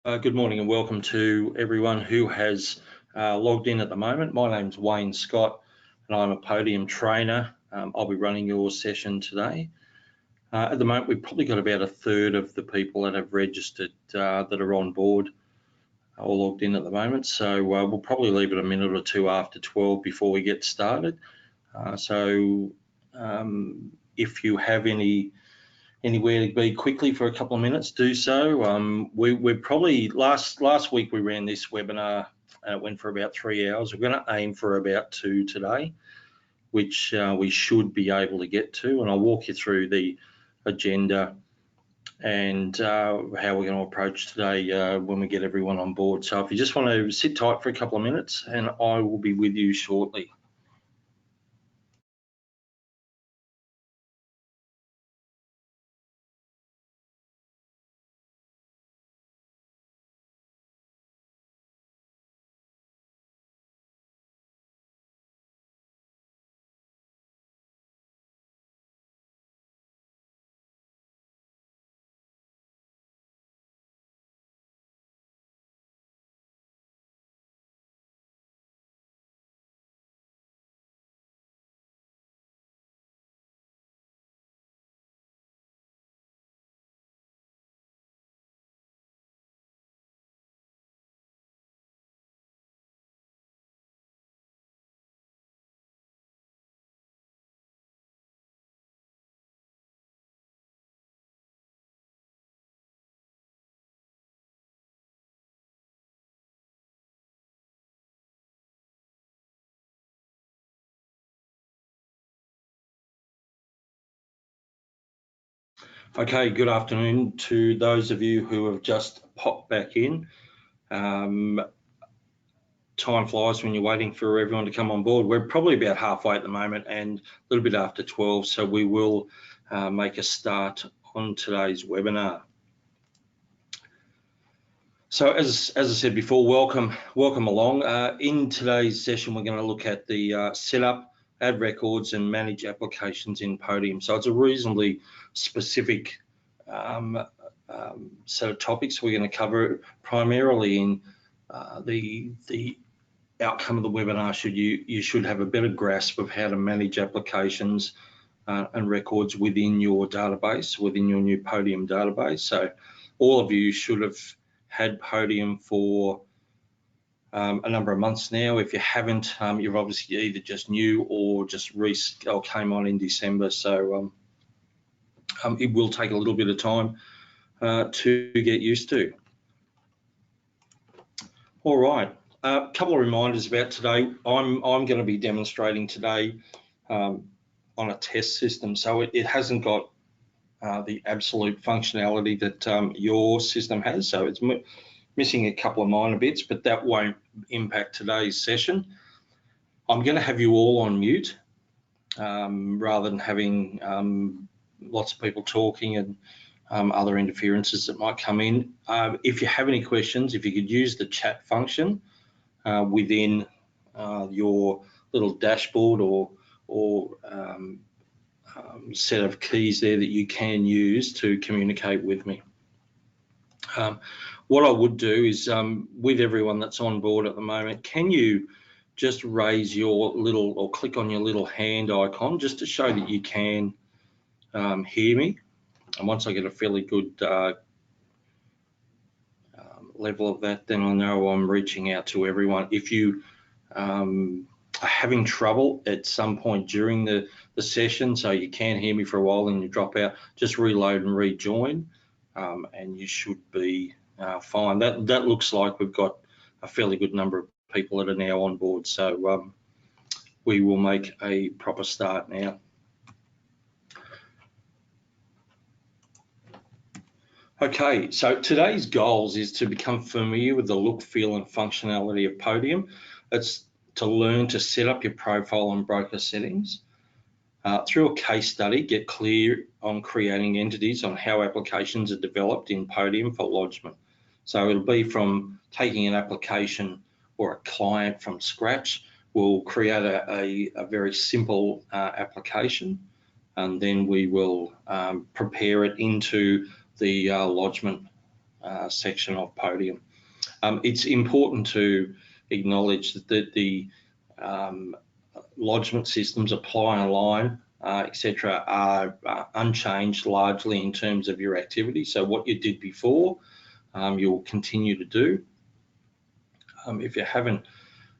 Good morning and welcome to everyone who has logged in at the moment. My name's Wayne Scott and I'm a Podium trainer. I'll be running your session today. At the moment, we've probably got about a third of the people that have registered that are on board or logged in at the moment. So we'll probably leave it a minute or two after 12 before we get started. If you have anywhere to be quickly for a couple of minutes, do so. We're probably last week we ran this webinar and it went for about 3 hours. We're going to aim for about 2 today, which we should be able to get to, and I'll walk you through the agenda and how we're going to approach today when we get everyone on board. So if you just want to sit tight for a couple of minutes, and I will be with you shortly. Okay, good afternoon to those of you who have just popped back in. Time flies when you're waiting for everyone to come on board. We're probably about halfway at the moment and a little bit after 12, so we will make a start on today's webinar. So as I said before, welcome along. In today's session, we're going to look at the setup, add records and manage applications in Podium. So it's a reasonably specific set of topics we're going to cover, primarily in the outcome of the webinar. You should have a better grasp of how to manage applications and records within your database, within your new Podium database. So all of you should have had Podium for a number of months now. If you haven't, you're obviously either just new or just came on in December. So it will take a little bit of time to get used to. All right, a couple of reminders about today. I'm going to be demonstrating today on a test system, so it hasn't got the absolute functionality that your system has. So it's missing a couple of minor bits, but that won't impact today's session. I'm going to have you all on mute rather than having lots of people talking and other interferences that might come in. If you have any questions, if you could use the chat function within your little dashboard or set of keys there that you can use to communicate with me. What I would do is, with everyone that's on board at the moment, can you just raise your little, or click on your little hand icon just to show that you can hear me? And once I get a fairly good level of that, then I know I'm reaching out to everyone. If you are having trouble at some point during the session, so you can't hear me for a while and you drop out, just reload and rejoin, and you should be fine. That looks like we've got a fairly good number of people that are now on board, so we will make a proper start now. Okay, so today's goals is to become familiar with the look, feel and functionality of Podium. It's to learn to set up your profile and broker settings. Through a case study, get clear on creating entities on how applications are developed in Podium for lodgement. So it'll be from taking an application or a client from scratch. We'll create a very simple application, and then we will prepare it into the lodgement section of Podium. It's important to acknowledge that the lodgement systems, apply online, etc., are unchanged largely in terms of your activity. So what you did before, you'll continue to do. If you haven't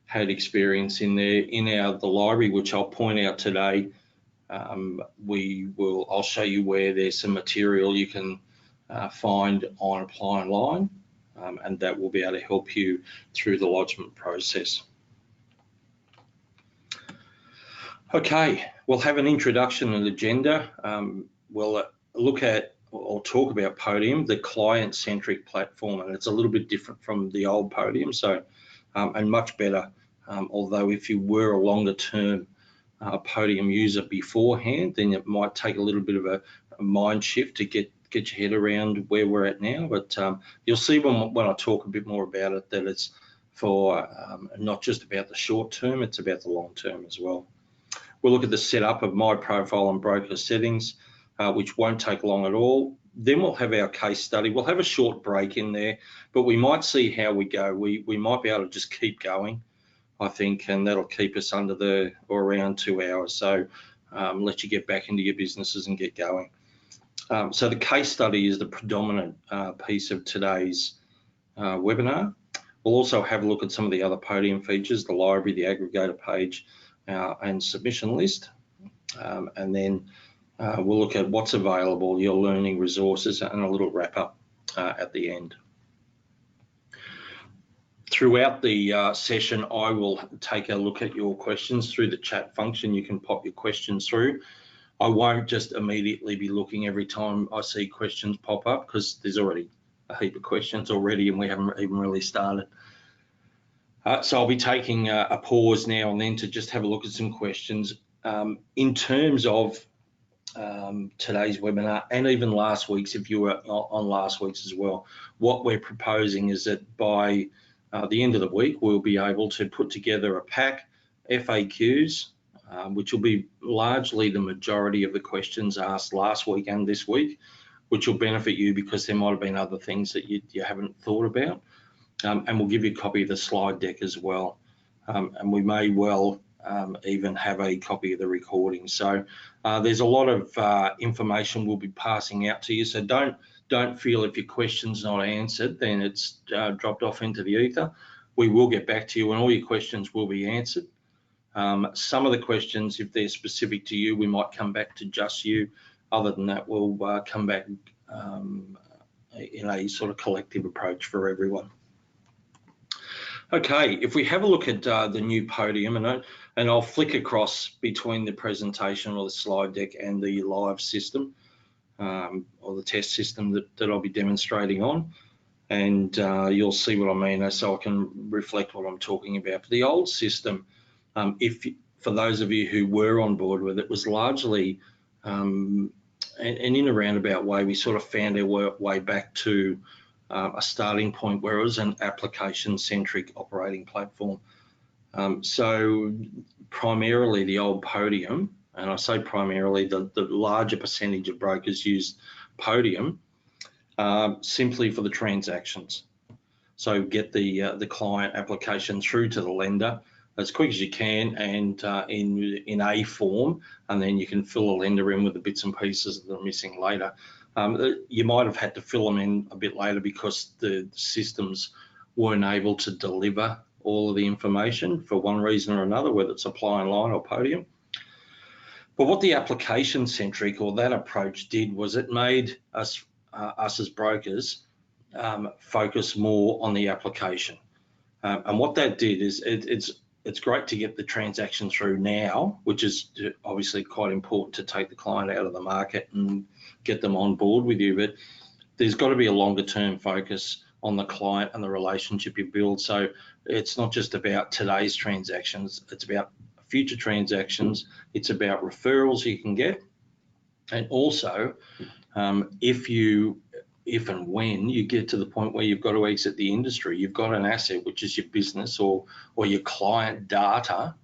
had experience in there, the library, which I'll point out today, I'll show you where there's some material you can find on apply online, and that will be able to help you through the lodgement process. Okay, we'll have an introduction and agenda. We'll look at or talk about Podium, the client-centric platform, and it's a little bit different from the old Podium, so and much better. Although if you were a longer-term Podium user beforehand, then it might take a little bit of a mind shift to get your head around where we're at now. But you'll see when I talk a bit more about it that it's for not just about the short term, it's about the long term as well. We'll look at the setup of my profile and broker settings, which won't take long at all. Then we'll have our case study. We'll have a short break in there, but we might see how we go. We might be able to just keep going, I think, and that'll keep us under or around 2 hours. So let you get back into your businesses and get going. So the case study is the predominant piece of today's webinar. We'll also have a look at some of the other Podium features, the library, the aggregator page, and submission list. And then we'll look at what's available, your learning resources, and a little wrap up at the end. Throughout the session, I will take a look at your questions through the chat function. You can pop your questions through. I won't just immediately be looking every time I see questions pop up, because there's already a heap of questions already and we haven't even really started. So I'll be taking a pause now and then to just have a look at some questions. In terms of today's webinar, and even last week's, if you were on last week's as well, what we're proposing is that by the end of the week, we'll be able to put together a pack, FAQs, which will be largely the majority of the questions asked last week and this week, which will benefit you because there might have been other things that you haven't thought about. And we'll give you a copy of the slide deck as well. And we may well even have a copy of the recording. So there's a lot of information we'll be passing out to you. So don't feel if your question's not answered, then it's dropped off into the ether. We will get back to you and all your questions will be answered. Some of the questions, if they're specific to you, we might come back to just you. Other than that, we'll come back in a sort of collective approach for everyone. Okay, if we have a look at the new Podium, and I'll flick across between the presentation or the slide deck and the live system, or the test system that I'll be demonstrating on, and you'll see what I mean, so I can reflect what I'm talking about. For the old system, for those of you who were on board with it, was largely, and in a roundabout way, we sort of found our way back to a starting point where it was an application-centric operating platform. So primarily the old Podium, and I say primarily, the larger percentage of brokers use Podium simply for the transactions. So get the client application through to the lender as quick as you can, and in a form, and then you can fill a lender in with the bits and pieces that are missing later. You might have had to fill them in a bit later because the systems weren't able to deliver all of the information for one reason or another, whether it's apply online or Podium. But what the application-centric or that approach did was it made us as brokers focus more on the application. And what that did is it's great to get the transaction through now, which is obviously quite important to take the client out of the market and get them on board with you. But there's got to be a longer term focus on the client and the relationship you build. So it's not just about today's transactions, it's about future transactions. It's about referrals you can get. And also, if and when you get to the point where you've got to exit the industry, you've got an asset, which is your business or your client data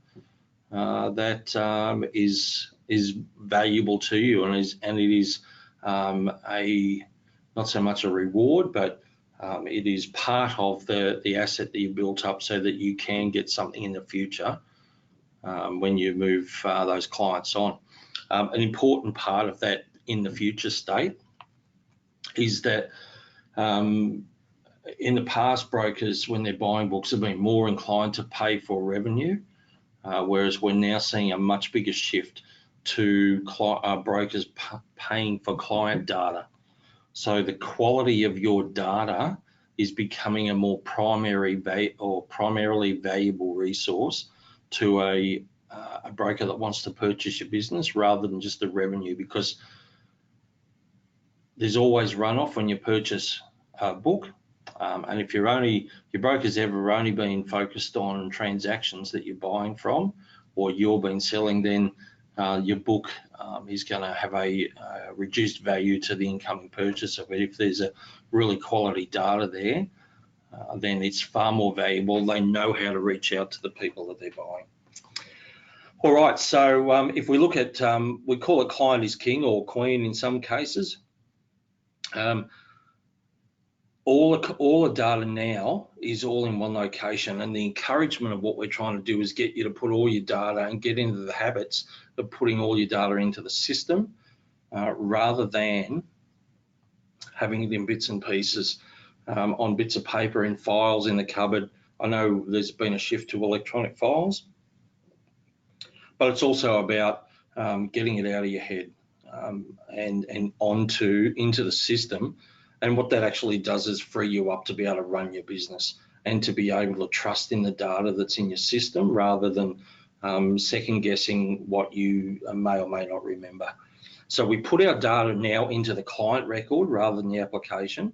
that is valuable to you, and it is not so much a reward, but It is part of the asset that you built up so that you can get something in the future when you move those clients on. An important part of that in the future state is that in the past, brokers, when they're buying books, have been more inclined to pay for revenue, whereas we're now seeing a much bigger shift to brokers paying for client data. So the quality of your data is becoming a more primarily valuable resource to a broker that wants to purchase your business rather than just the revenue, because there's always runoff when you purchase a book. And if your broker's ever only been focused on transactions that you're buying from or you've been selling, then your book is going to have a reduced value to the incoming purchaser. But if there's a really quality data there, then it's far more valuable. They know how to reach out to the people that they're buying. All right, so if we look at, we call it client is king or queen in some cases. All the data now is all in one location, and the encouragement of what we're trying to do is get you to put all your data and get into the habits of putting all your data into the system rather than having it in bits and pieces on bits of paper in files in the cupboard. I know there's been a shift to electronic files, but it's also about getting it out of your head and into the system. And what that actually does is free you up to be able to run your business and to be able to trust in the data that's in your system rather than second guessing what you may or may not remember. So we put our data now into the client record rather than the application.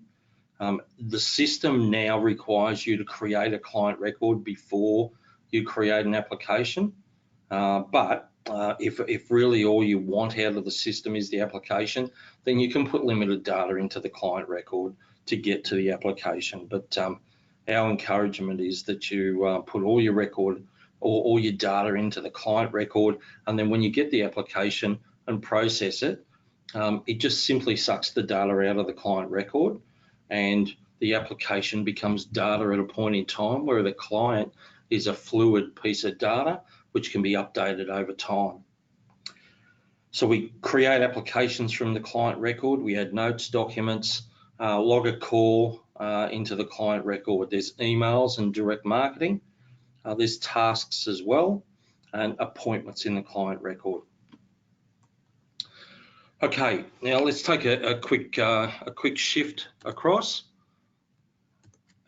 The system now requires you to create a client record before you create an application. But if really all you want out of the system is the application, then you can put limited data into the client record to get to the application. But our encouragement is that you put all your record or all your data into the client record, and then when you get the application and process it, it just simply sucks the data out of the client record, and the application becomes data at a point in time, where the client is a fluid piece of data which can be updated over time. So we create applications from the client record. We add notes, documents, log a call into the client record. There's emails and direct marketing. There's tasks as well, and appointments in the client record. Okay, now let's take a quick shift across,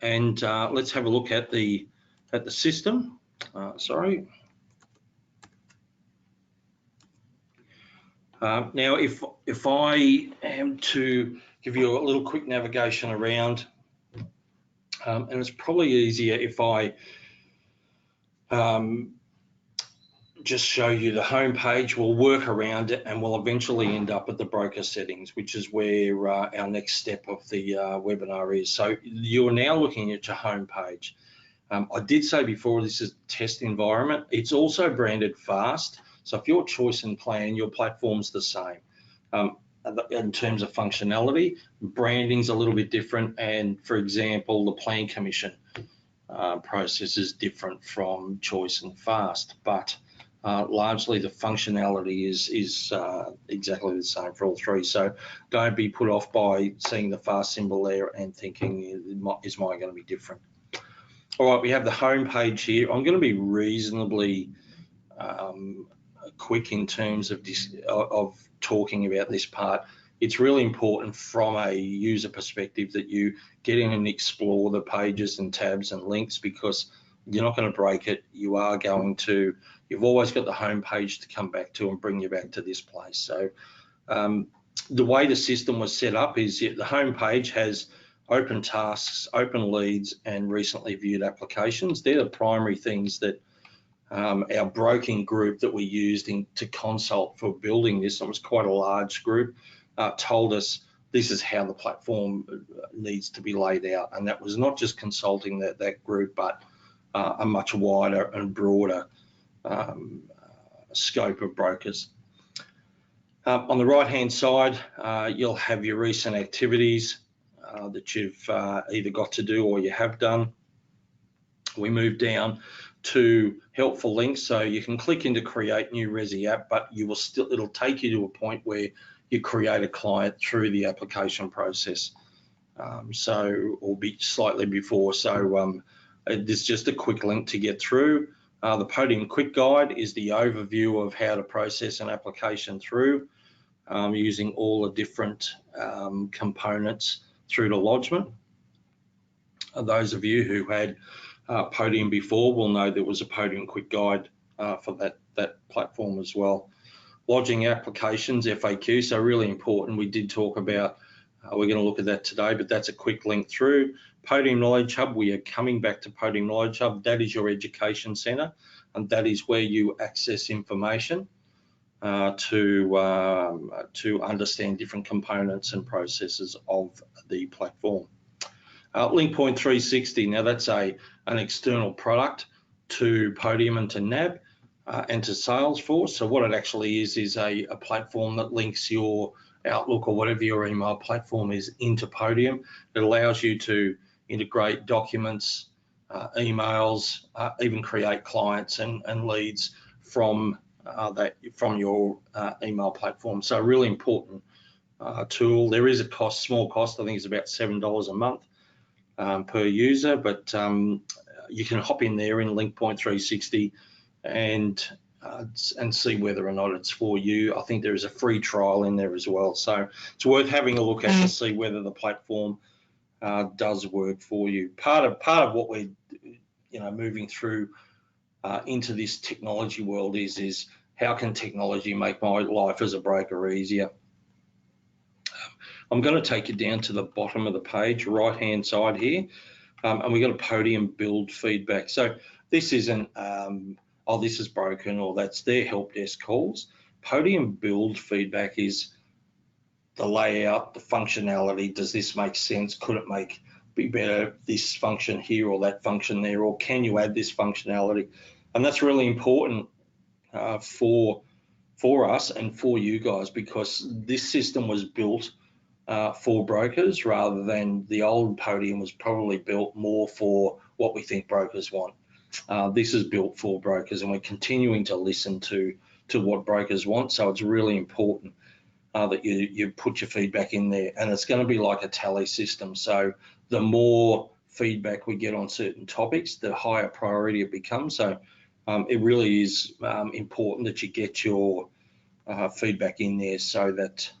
and let's have a look at the system. Sorry. Now, if I am to give you a little quick navigation around, and it's probably easier if I just show you the home page. We'll work around it and we'll eventually end up at the broker settings, which is where our next step of the webinar is. So you're now looking at your home page. I did say before, this is a test environment. It's also branded fast. So if your choice and plan, your platform's the same. In terms of functionality, branding's a little bit different. And for example, the plan commission process is different from choice and fast, but largely the functionality is exactly the same for all three. So don't be put off by seeing the fast symbol there and thinking, is mine going to be different? All right, we have the home page here. I'm going to be reasonably quick in terms of talking about this part. It's really important from a user perspective that you get in and explore the pages and tabs and links, because you're not going to break it. You've always got the home page to come back to and bring you back to this place. So the way the system was set up is the home page has open tasks, open leads, and recently viewed applications. They're the primary things that our broking group that we used to consult for building this, it was quite a large group, told us this is how the platform needs to be laid out. And that was not just consulting that group, but a much wider and broader scope of brokers. On the right-hand side, you'll have your recent activities. that you've either got to do or you have done. We move down to helpful links, so you can click into create new Resi app, but it'll take you to a point where you create a client through the application process. Or be slightly before. So there's just a quick link to get through. The Podium Quick Guide is the overview of how to process an application through using all the different components through to lodgement. Those of you who had Podium before will know there was a Podium Quick Guide for that platform as well. Lodging applications, FAQ, so really important. We did talk about, we're going to look at that today, but that's a quick link through. Podium Knowledge Hub, we are coming back to Podium Knowledge Hub. That is your education centre, and that is where you access information to understand different components and processes of the platform. LinkPoint 360, now that's an external product to Podium and to NAB and to Salesforce. So what it actually is a platform that links your Outlook or whatever your email platform is into Podium. It allows you to integrate documents, emails, even create clients and leads from your email platform. So a really important tool. There is a cost, small cost. I think it's about $7 a month per user, but you can hop in there in LinkPoint 360 and see whether or not it's for you. I think there is a free trial in there as well, so it's worth having a look at to see whether the platform does work for you. Part of what we're moving through into this technology world is how can technology make my life as a broker easier. I'm going to take you down to the bottom of the page, right hand side here, and we've got a Podium build feedback. So this isn't oh, this is broken, or that's their help desk calls. Podium build feedback is the layout, the functionality. Does this make sense? Could it be better, this function here or that function there, or can you add this functionality? And that's really important for us and for you guys, because this system was built for brokers rather than the old Podium was probably built more for what we think brokers want. This is built for brokers, and we're continuing to listen to what brokers want. So it's really important that you put your feedback in there, and it's going to be like a tally system. So the more feedback we get on certain topics, the higher priority it becomes. So it really is important that you get your feedback in there so that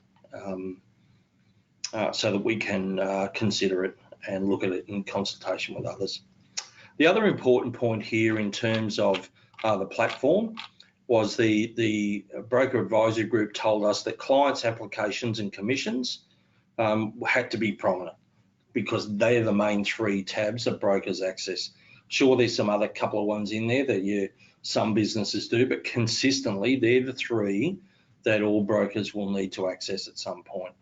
we can consider it and look at it in consultation with others. The other important point here in terms of the platform was the broker advisory group told us that clients' applications and commissions had to be prominent, because they're the main three tabs that brokers access. Sure, there's some other couple of ones in there that some businesses do, but consistently they're the three that all brokers will need to access at some point.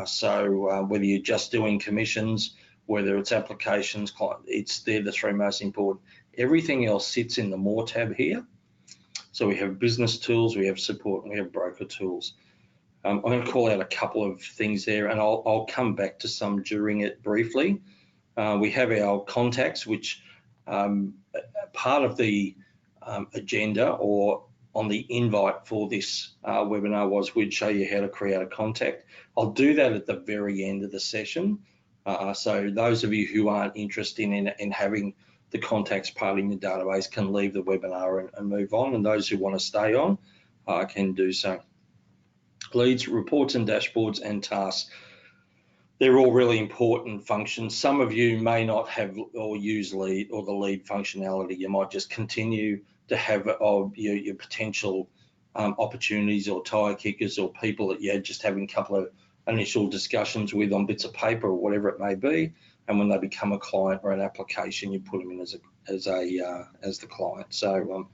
So whether you're just doing commissions, whether it's applications, they're the three most important. Everything else sits in the More tab here. So we have business tools, we have support, and we have broker tools. I'm going to call out a couple of things there, and I'll come back to some during it briefly. We have our contacts, which part of the agenda or on the invite for this webinar was we'd show you how to create a contact. I'll do that at the very end of the session. So those of you who aren't interested in having the contacts part in your database can leave the webinar and move on, and those who want to stay on can do so. Leads, reports and dashboards, and tasks. They're all really important functions. Some of you may not have or use lead or the lead functionality. You might just continue to have your potential opportunities or tire kickers or people that you're just having a couple of initial discussions with on bits of paper or whatever it may be, and when they become a client or an application, you put them in as the client. So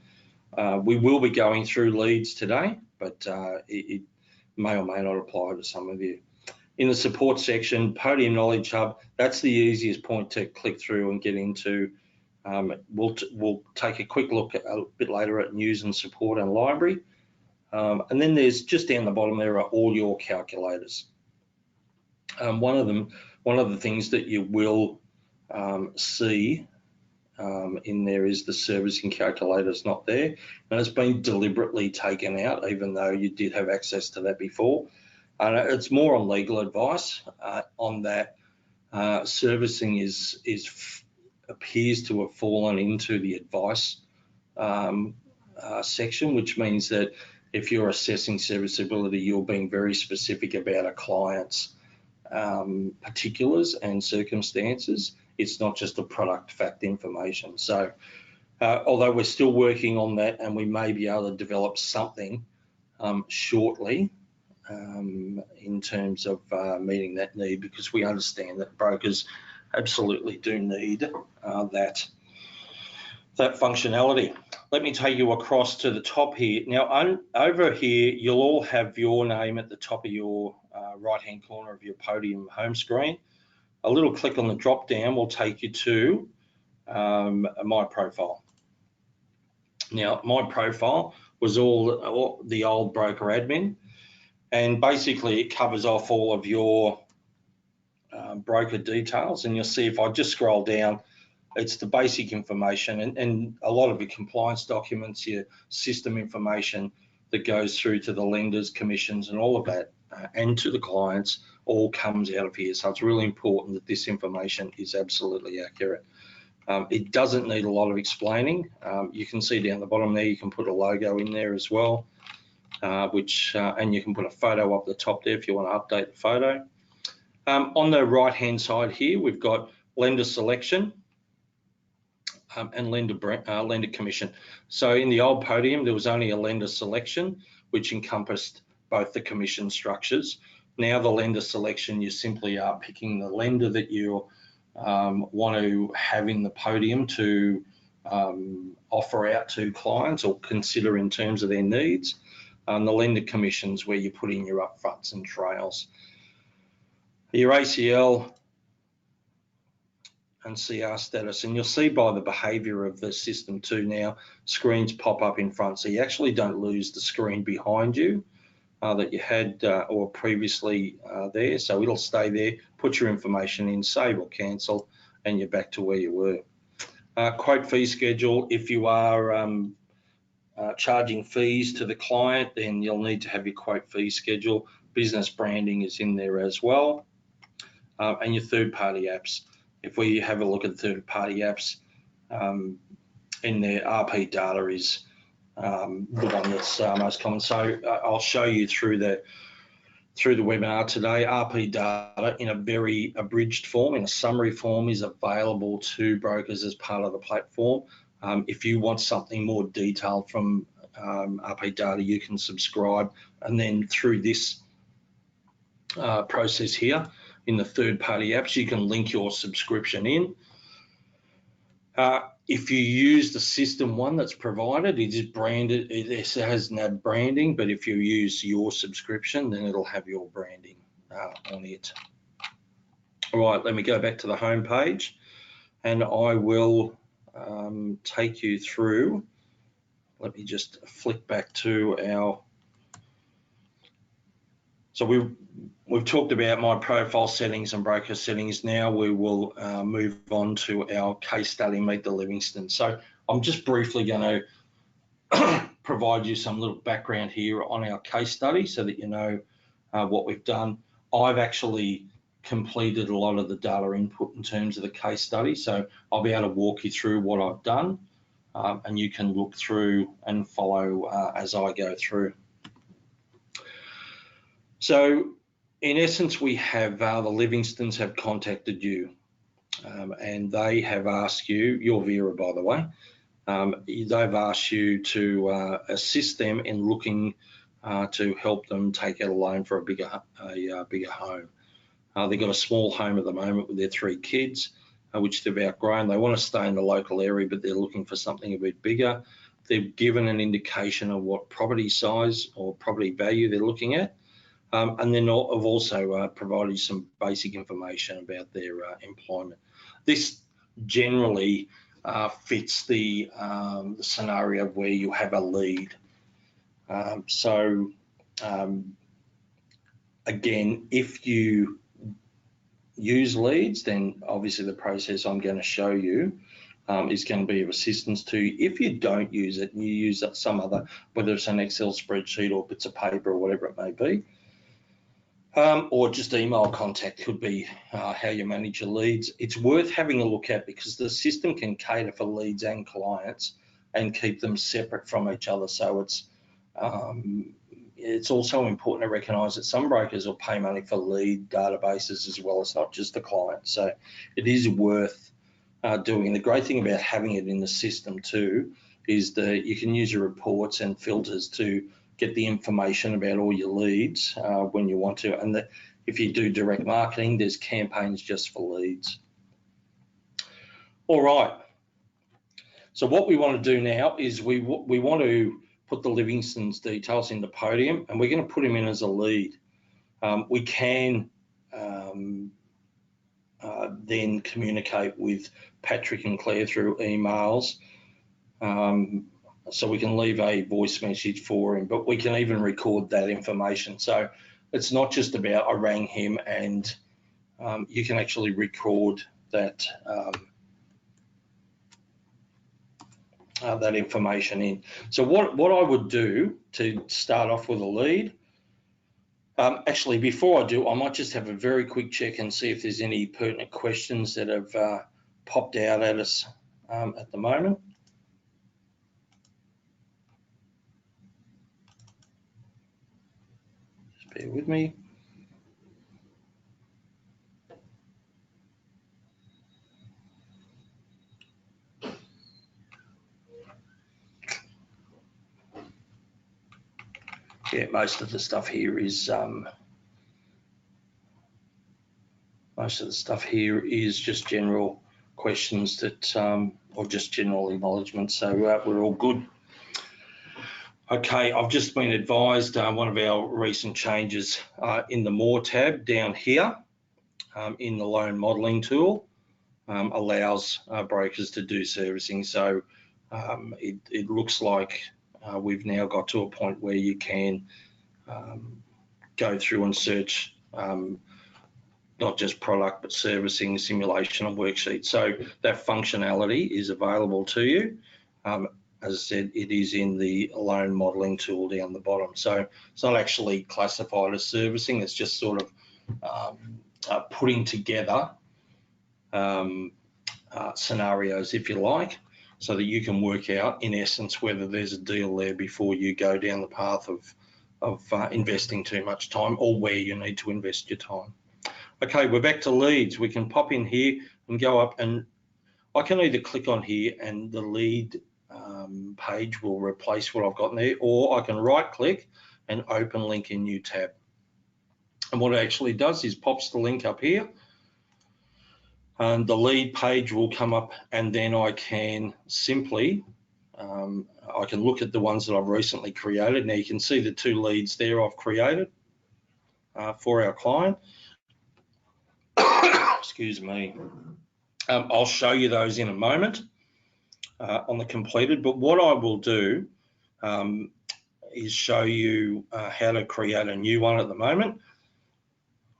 we will be going through leads today, but it may or may not apply to some of you. In the support section, Podium Knowledge Hub, that's the easiest point to click through and get into. We'll take a quick look a bit later at news and support and library. And then there's just down the bottom there are all your calculators. One of them One of the things that you will see in there is the servicing calculator is not there, and it's been deliberately taken out, even though you did have access to that before. It's more on legal advice on that. Servicing appears to have fallen into the advice section, which means that if you're assessing serviceability, you're being very specific about a client's particulars and circumstances. It's not just a product fact information. So although we're still working on that, and we may be able to develop something shortly in terms of meeting that need, because we understand that brokers absolutely do need that functionality. Let me take you across to the top here. Now, over here, you'll all have your name at the top of your right-hand corner of your Podium home screen. A little click on the drop down will take you to My Profile. Now, My Profile was all the old broker admin, and basically it covers off all of your broker details. And you'll see if I just scroll down, it's the basic information and a lot of your compliance documents, your system information that goes through to the lenders, commissions, and all of that, and to the clients, all comes out of here. So it's really important that this information is absolutely accurate. It doesn't need a lot of explaining. You can see down the bottom there, you can put a logo in there as well, and you can put a photo up the top there if you want to update the photo. On the right-hand side here, we've got lender selection and lender commission. So in the old Podium, there was only a lender selection, which encompassed both the commission structures. Now the lender selection, you simply are picking the lender that you want to have in the Podium to offer out to clients or consider in terms of their needs. The lender commissions, where you put in your upfronts and trails. Your ACL and CR status, and you'll see by the behavior of the system too, now screens pop up in front, so you actually don't lose the screen behind you that you had or previously there. So it'll stay there, put your information in, save or cancel, and you're back to where you were. Quote fee schedule, if you are charging fees to the client, then you'll need to have your quote fee schedule. Business branding is in there as well, and your third-party apps. If we have a look at third-party apps, in there, RP data is the one that's most common. So I'll show you through the webinar today. RP data in a very abridged form, in a summary form, is available to brokers as part of the platform. If you want something more detailed from RP data, you can subscribe, and then through this process here in the third-party apps, you can link your subscription in. If you use the system one that's provided, it is branded, it has NAB branding, but if you use your subscription, then it'll have your branding on it. All right, let me go back to the home page, and I will take you through. Let me just flick back to our, so we've talked about my profile settings and broker settings. Now we will move on to our case study, Meet the Livingston. So I'm just briefly going to provide you some little background here on our case study so that you know what we've done. I've actually completed a lot of the data input in terms of the case study, so I'll be able to walk you through what I've done, and you can look through and follow as I go through. So in essence, we have the Livingstons have contacted you, and they have asked you, you're Vera by the way, they've asked you to assist them in looking to help them take out a loan for a bigger home. They've got a small home at the moment with their 3 kids, which they've outgrown. They want to stay in the local area, but they're looking for something a bit bigger. They've given an indication of what property size or property value they're looking at. And then I've also provided some basic information about their employment. This generally fits the scenario where you have a lead. Again, if you use leads, then obviously the process I'm going to show you is going to be of assistance to you. If you don't use it and you use some other, whether it's an Excel spreadsheet or bits of paper or whatever it may be, or just email contact could be how you manage your leads. It's worth having a look at because the system can cater for leads and clients and keep them separate from each other. So it's also important to recognise that some brokers will pay money for lead databases as well as not just the client. So it is worth doing. The great thing about having it in the system too is that you can use your reports and filters to get the information about all your leads when you want to. And if you do direct marketing, there's campaigns just for leads. All right. So what we want to do now is we want to put the Livingston's details into Podium, and we're going to put him in as a lead. We can then communicate with Patrick and Claire through emails. So we can leave a voice message for him, but we can even record that information. So it's not just about I rang him, and you can actually record that that information in. So what I would do to start off with a lead, actually before I do, I might just have a very quick check and see if there's any pertinent questions that have popped out at us at the moment. Just bear with me. Yeah, most of the stuff here is just general questions that, or just general acknowledgements. So we're all good. Okay, I've just been advised one of our recent changes in the More tab down here in the loan modelling tool allows brokers to do servicing. So it looks like we've now got to a point where you can go through and search not just product, but servicing, simulation and worksheets. So that functionality is available to you. As I said, it is in the loan modelling tool down the bottom. So it's not actually classified as servicing, it's just sort of putting together scenarios, if you like, so that you can work out, in essence, whether there's a deal there before you go down the path of investing too much time or where you need to invest your time. Okay, we're back to leads. We can pop in here and go up, and I can either click on here and the lead page will replace what I've got in there, or I can right click and open link in new tab. And what it actually does is pops the link up here, and the lead page will come up, and then I can simply I can look at the ones that I've recently created. Now you can see the 2 leads there I've created for our client. Excuse me. I'll show you those in a moment on the completed, but what I will do is show you how to create a new one at the moment.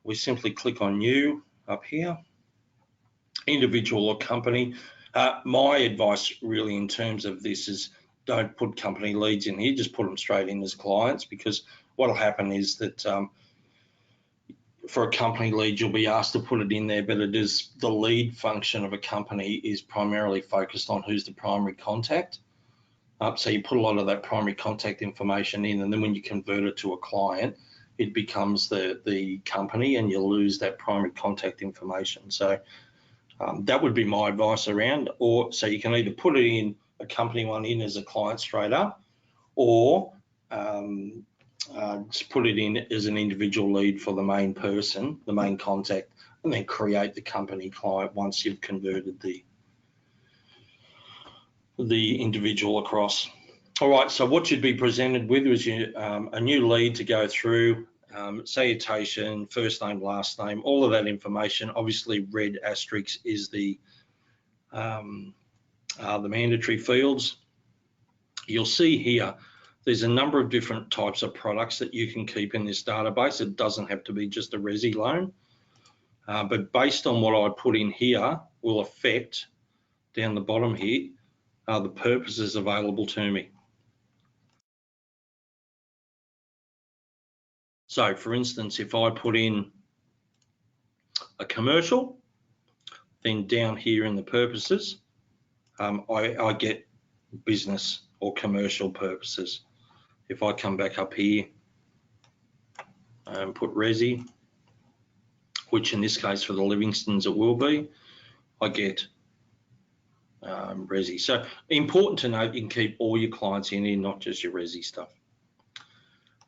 We simply click on new up here, individual or company. My advice really in terms of this is don't put company leads in here, just put them straight in as clients, because what will happen is that for a company lead, you'll be asked to put it in there, but it is the lead function of a company is primarily focused on who's the primary contact. So you put a lot of that primary contact information in, and then when you convert it to a client, it becomes the company, and you lose that primary contact information. So that would be my advice around, or so you can either put it in a company one in as a client straight up, or just put it in as an individual lead for the main person, the main contact, and then create the company client once you've converted the individual across. All right, so what you'd be presented with was a new lead to go through, salutation, first name, last name, all of that information. Obviously, red asterisk is the mandatory fields. You'll see here there's a number of different types of products that you can keep in this database. It doesn't have to be just a resi loan. but based on what I put in here will affect down the bottom here the purposes available to me. So for instance, if I put in a commercial, then down here in the purposes, I get business or commercial purposes. If I come back up here and put resi, which in this case for the Livingstons it will be, I get resi. So important to note, you can keep all your clients in here, not just your resi stuff.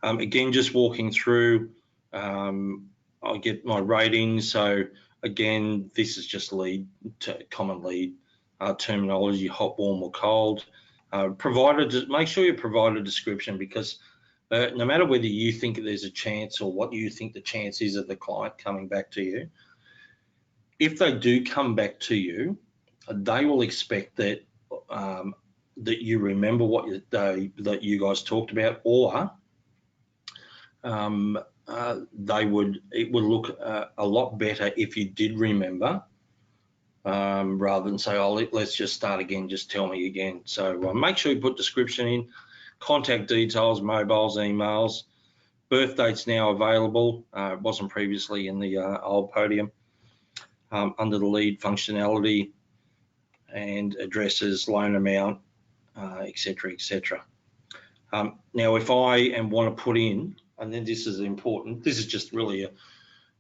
Again, just walking through, I get my ratings. So again, this is just common lead terminology, hot, warm or cold. Make sure you provide a description, because no matter whether you think there's a chance or what you think the chance is of the client coming back to you, if they do come back to you, they will expect that that you remember what that you guys talked about, or it would look a lot better if you did remember, rather than say, oh, let's just start again, just tell me again. So make sure you put description in, contact details, mobiles, emails, birth dates now available. It wasn't previously in the old Podium, under the lead functionality, and addresses, loan amount, etc., etc. Now, if I want to put in, and then this is important, this is just really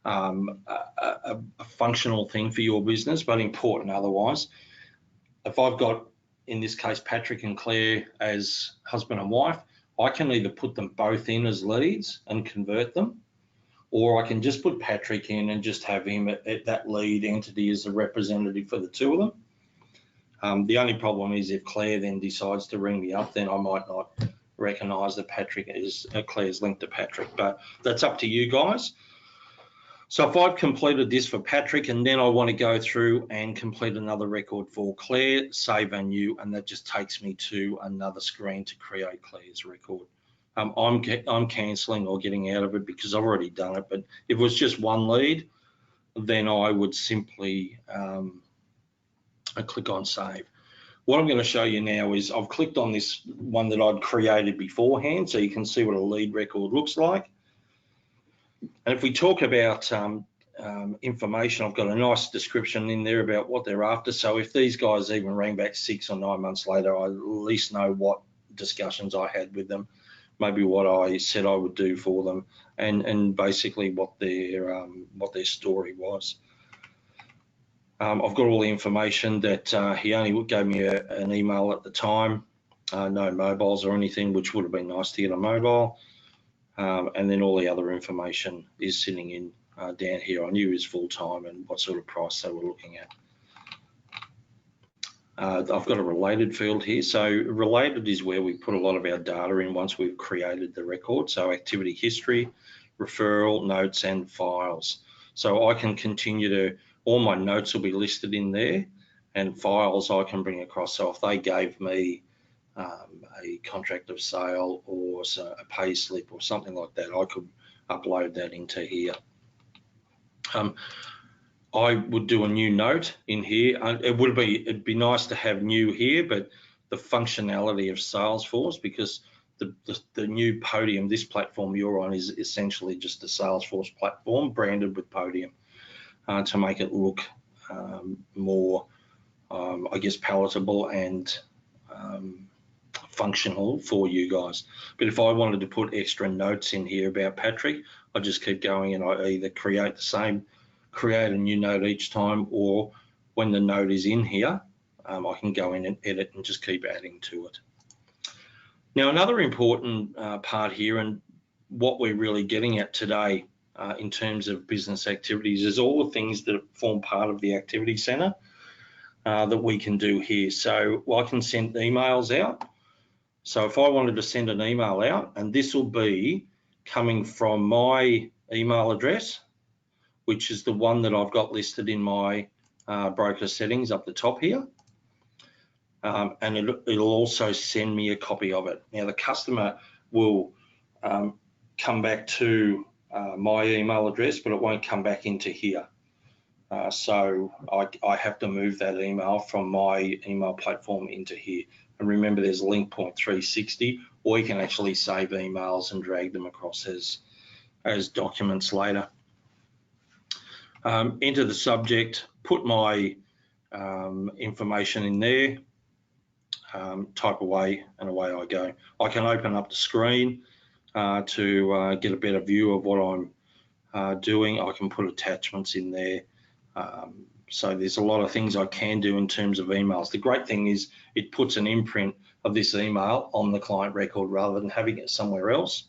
a functional thing for your business, but important otherwise. If I've got, in this case, Patrick and Claire as husband and wife, I can either put them both in as leads and convert them, or I can just put Patrick in and just have him at that lead entity as a representative for the two of them. The only problem is if Claire then decides to ring me up, then I might not recognise that Claire's linked to Patrick, but that's up to you guys. So if I've completed this for Patrick, and then I want to go through and complete another record for Claire, save and new, and that just takes me to another screen to create Claire's record. I'm cancelling or getting out of it because I've already done it, but if it was just one lead, then I would simply click on save. What I'm going to show you now is I've clicked on this one that I'd created beforehand, so you can see what a lead record looks like. And if we talk about information, I've got a nice description in there about what they're after. So if these guys even rang back 6 or 9 months later, I at least know what discussions I had with them, maybe what I said I would do for them, and basically what their story was. I've got all the information that he only gave me an email at the time, no mobiles or anything, which would have been nice to get a mobile. And then all the other information is sitting in down here. I knew he was full-time and what sort of price they were looking at. I've got a related field here. So related is where we put a lot of our data in once we've created the record. So activity history, referral, notes, and files. So I can continue to, all my notes will be listed in there, and files I can bring across. So if they gave me a contract of sale or a pay slip or something like that, I could upload that into here. I would do a new note in here. It'd be nice to have new here, but the functionality of Salesforce, because the new Podium, this platform you're on, is essentially just a Salesforce platform branded with Podium, to make it look more, I guess, palatable and functional for you guys. But if I wanted to put extra notes in here about Patrick, I just keep going, and I either create a new note each time, or when the note is in here, I can go in and edit and just keep adding to it. Now, another important part here, and what we're really getting at today in terms of business activities, is all the things that form part of the activity center that we can do here. So I can send emails out. So if I wanted to send an email out, and this will be coming from my email address, which is the one that I've got listed in my broker settings up the top here, and it'll also send me a copy of it. Now the customer will come back to my email address, but it won't come back into here. So I have to move that email from my email platform into here. And remember, there's a link point 360, or you can actually save emails and drag them across as documents later. Enter the subject, put my information in there, type away, and away I go. I can open up the screen to get a better view of what I'm doing. I can put attachments in there. So there's a lot of things I can do in terms of emails. The great thing is it puts an imprint of this email on the client record rather than having it somewhere else,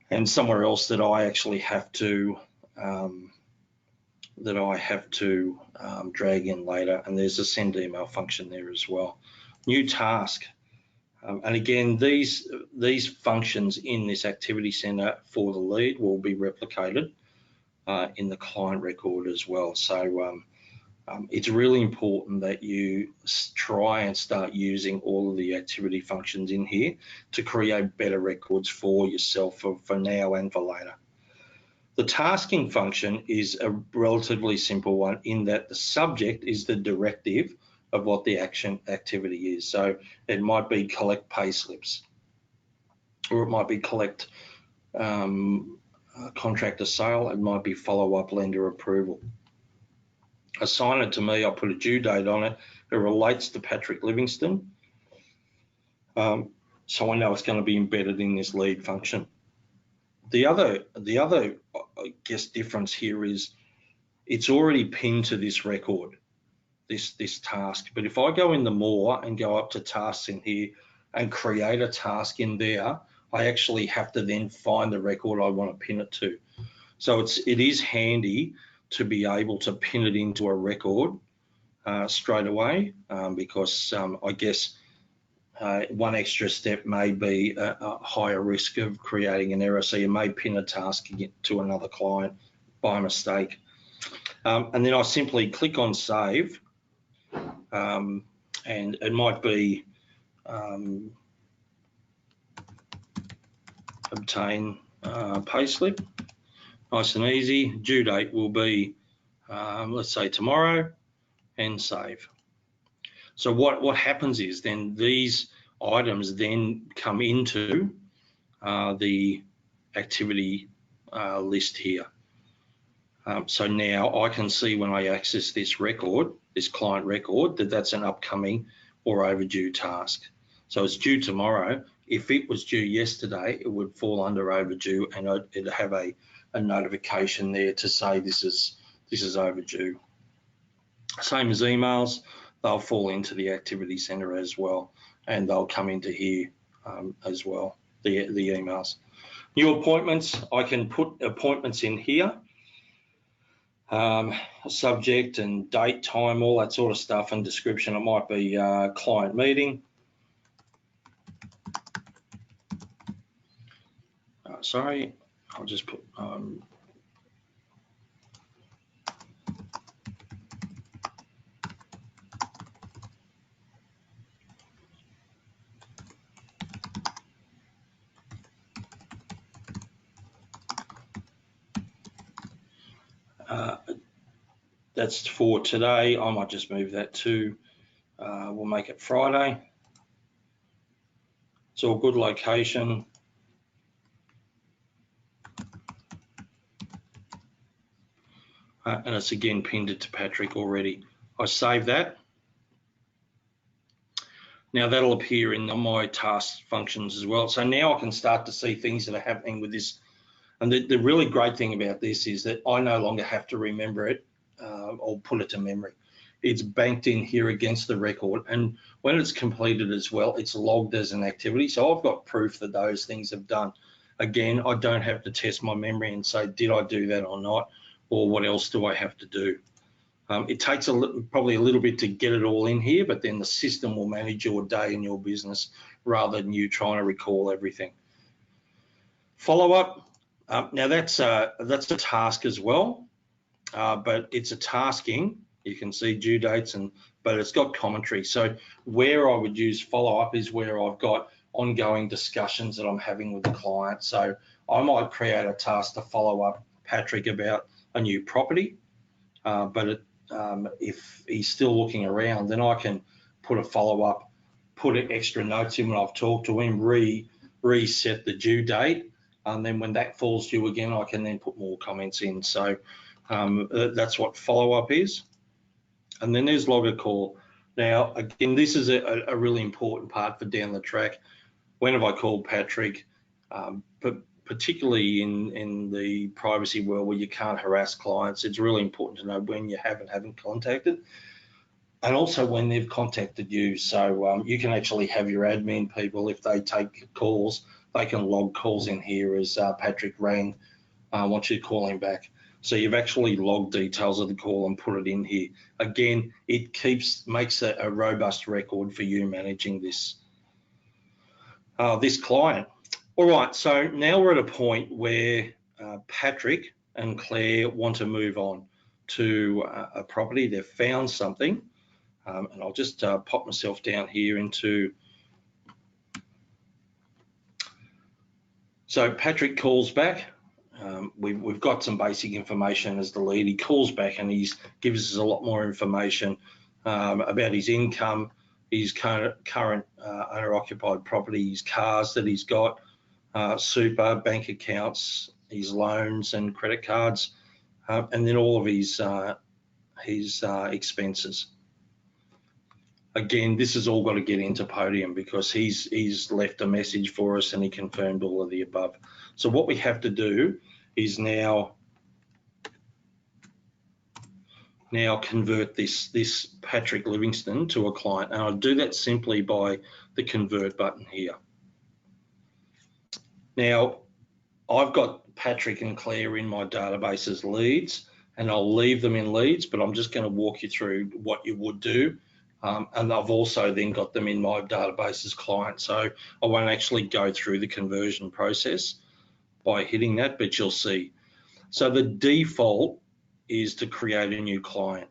and somewhere else that I actually have to drag in later. And there's a send email function there as well. New task. And again, these functions in this activity center for the lead will be replicated in the client record as well. So it's really important that you try and start using all of the activity functions in here to create better records for yourself for now and for later. The tasking function is a relatively simple one in that the subject is the directive of what the activity is. So it might be collect pay slips, or it might be collect contractor sale, it might be follow up lender approval. Assign it to me, I'll put a due date on it. It relates to Patrick Livingston. So I know it's going to be embedded in this lead function. The other, I guess, difference here is it's already pinned to this record, this task. But if I go in the more and go up to tasks in here and create a task in there, I actually have to then find the record I want to pin it to. So it is handy to be able to pin it into a record straight away, because I guess one extra step may be a higher risk of creating an error. So you may pin a task to another client by mistake. And then I simply click on save, and it might be obtain payslip. Nice and easy. Due date will be, let's say tomorrow, and save. So what happens is then these items then come into the activity list here. So now I can see when I access this record, this client record, that that's an upcoming or overdue task. So it's due tomorrow. If it was due yesterday, it would fall under overdue, and it'd have a notification there to say this is overdue. Same as emails, they'll fall into the activity center as well, and they'll come into here as well, the emails. New appointments, I can put appointments in here, subject and date, time, all that sort of stuff, and description. It might be client meeting. Sorry, I'll just put that's for today. I might just move that to, we'll make it Friday. It's all good location. And it's again pinned it to Patrick already. I save that. Now that'll appear in my task functions as well. So now I can start to see things that are happening with this. And the really great thing about this is that I no longer have to remember it or put it to memory. It's banked in here against the record. And when it's completed as well, it's logged as an activity. So I've got proof that those things have done. Again, I don't have to test my memory and say, did I do that or not? Or what else do I have to do? It takes probably a little bit to get it all in here, but then the system will manage your day and your business rather than you trying to recall everything. Follow up. Now that's a task as well, but it's a tasking. You can see due dates, but it's got commentary. So where I would use follow up is where I've got ongoing discussions that I'm having with the client. So I might create a task to follow up Patrick about a new property. if he's still looking around, then I can put a follow-up, put extra notes in when I've talked to him, reset the due date, and then when that falls due again, I can then put more comments in. So that's what follow-up is. And then there's log a call. Now, again, this is a really important part for down the track. When have I called Patrick? But particularly in the privacy world where you can't harass clients, it's really important to know when you have and haven't contacted, and also when they've contacted you. So you can actually have your admin people, if they take calls, they can log calls in here as Patrick rang, want you to call him back. So you've actually logged details of the call and put it in here. Again, it makes a robust record for you managing this client. All right, so now we're at a point where Patrick and Claire want to move on to a property. They've found something, and I'll just pop myself down here into. So Patrick calls back. We've got some basic information as the lead. He calls back and he gives us a lot more information about his income, his current owner-occupied property, his cars that he's got, super, bank accounts, his loans and credit cards, and then all of his expenses. Again, this has all got to get into Podium because he's left a message for us and he confirmed all of the above. So what we have to do is now convert this Patrick Livingston to a client, and I'll do that simply by the convert button here. Now, I've got Patrick and Claire in my database as leads, and I'll leave them in leads, but I'm just going to walk you through what you would do. And I've also then got them in my database as clients, so I won't actually go through the conversion process by hitting that, but you'll see. So the default is to create a new client,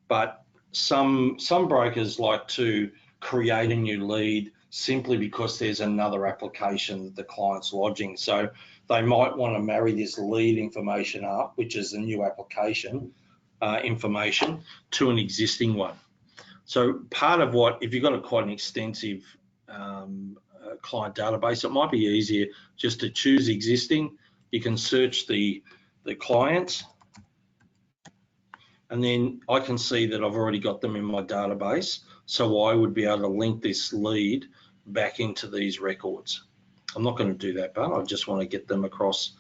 but some brokers like to create a new lead simply because there's another application that the client's lodging. So they might want to marry this lead information up, which is a new application information, to an existing one. So part of if you've got quite an extensive client database, it might be easier just to choose existing. You can search the clients, and then I can see that I've already got them in my database. So I would be able to link this lead back into these records. I'm not going to do that, but I just want to get them across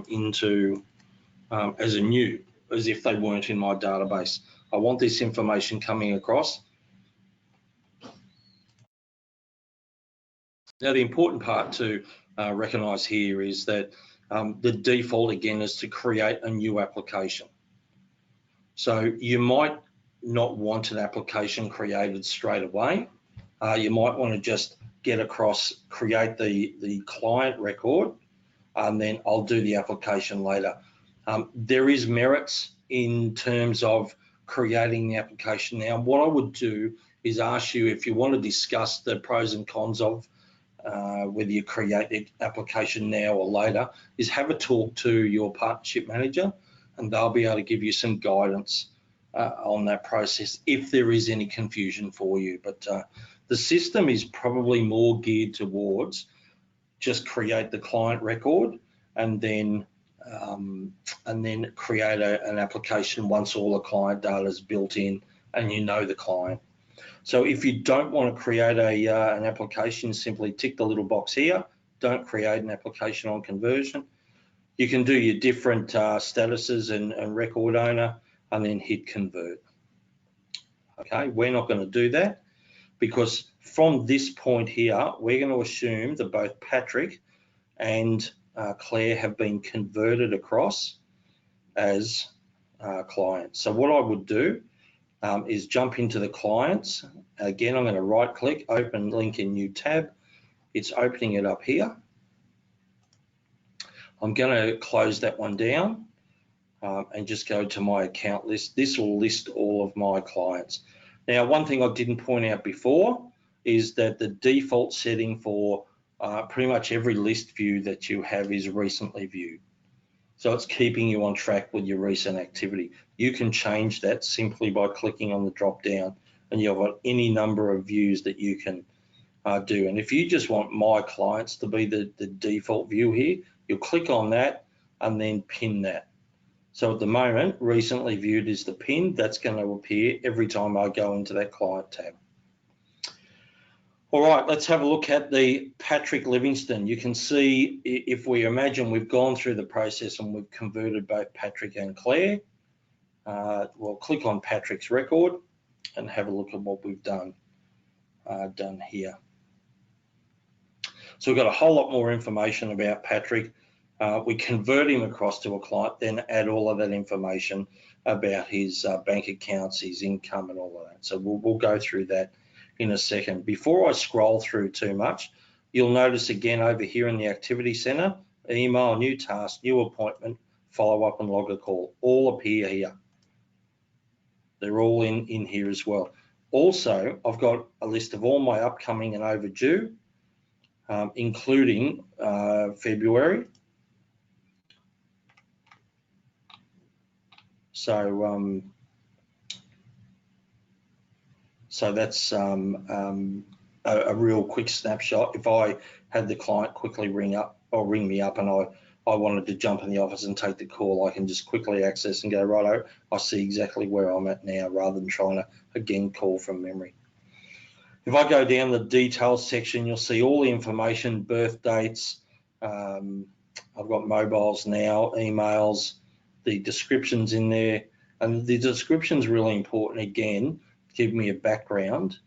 into as if they weren't in my database. I want this information coming across. Now, the important part to recognize here is that the default again is to create a new application. So you might not want an application created straight away. You might want to just get across, create the client record, and then I'll do the application later. There is merits in terms of creating the application now. What I would do is ask you, if you want to discuss the pros and cons of whether you create the application now or later, is have a talk to your partnership manager, and they'll be able to give you some guidance on that process if there is any confusion for you. But the system is probably more geared towards just create the client record and then create an application once all the client data is built in and you know the client. So if you don't want to create an application, simply tick the little box here, don't create an application on conversion. You can do your different statuses and record owner and then hit convert. Okay, we're not going to do that because from this point here, we're going to assume that both Patrick and Claire have been converted across as clients. So what I would do is jump into the clients. Again, I'm going to right click, open link in new tab. It's opening it up here. I'm going to close that one down and just go to my account list. This will list all of my clients. Now, one thing I didn't point out before is that the default setting for pretty much every list view that you have is recently viewed. So it's keeping you on track with your recent activity. You can change that simply by clicking on the drop down, and you've got any number of views that you can do. And if you just want my clients to be the default view here, you'll click on that and then pin that. So at the moment, recently viewed is the pin. That's going to appear every time I go into that client tab. All right, let's have a look at the Patrick Livingston. You can see, if we imagine we've gone through the process and we've converted both Patrick and Claire, we'll click on Patrick's record and have a look at what we've done here. So we've got a whole lot more information about Patrick. We convert him across to a client, then add all of that information about his bank accounts, his income, and all of that. So we'll go through that in a second. Before I scroll through too much, you'll notice again over here in the Activity Center, email, new task, new appointment, follow up, and log a call all appear here. They're all in here as well. Also, I've got a list of all my upcoming and overdue, including February. So that's a real quick snapshot. If I had the client quickly ring me up and I wanted to jump in the office and take the call, I can just quickly access and go, righto, I see exactly where I'm at now, rather than trying to, again, call from memory. If I go down the details section, you'll see all the information, birth dates. I've got mobiles now, emails, the descriptions in there. And the description's really important, again, give me a background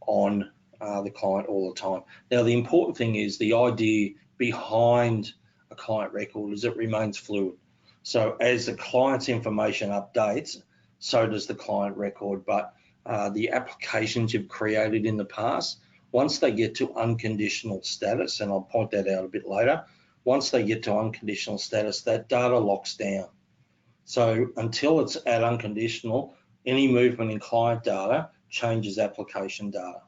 on the client all the time. Now, the important thing is the idea behind a client record is it remains fluid. So as the client's information updates, so does the client record. But the applications you've created in the past, once they get to unconditional status, and I'll point that out a bit later, once they get to unconditional status, that data locks down. So until it's at unconditional, any movement in client data changes application data.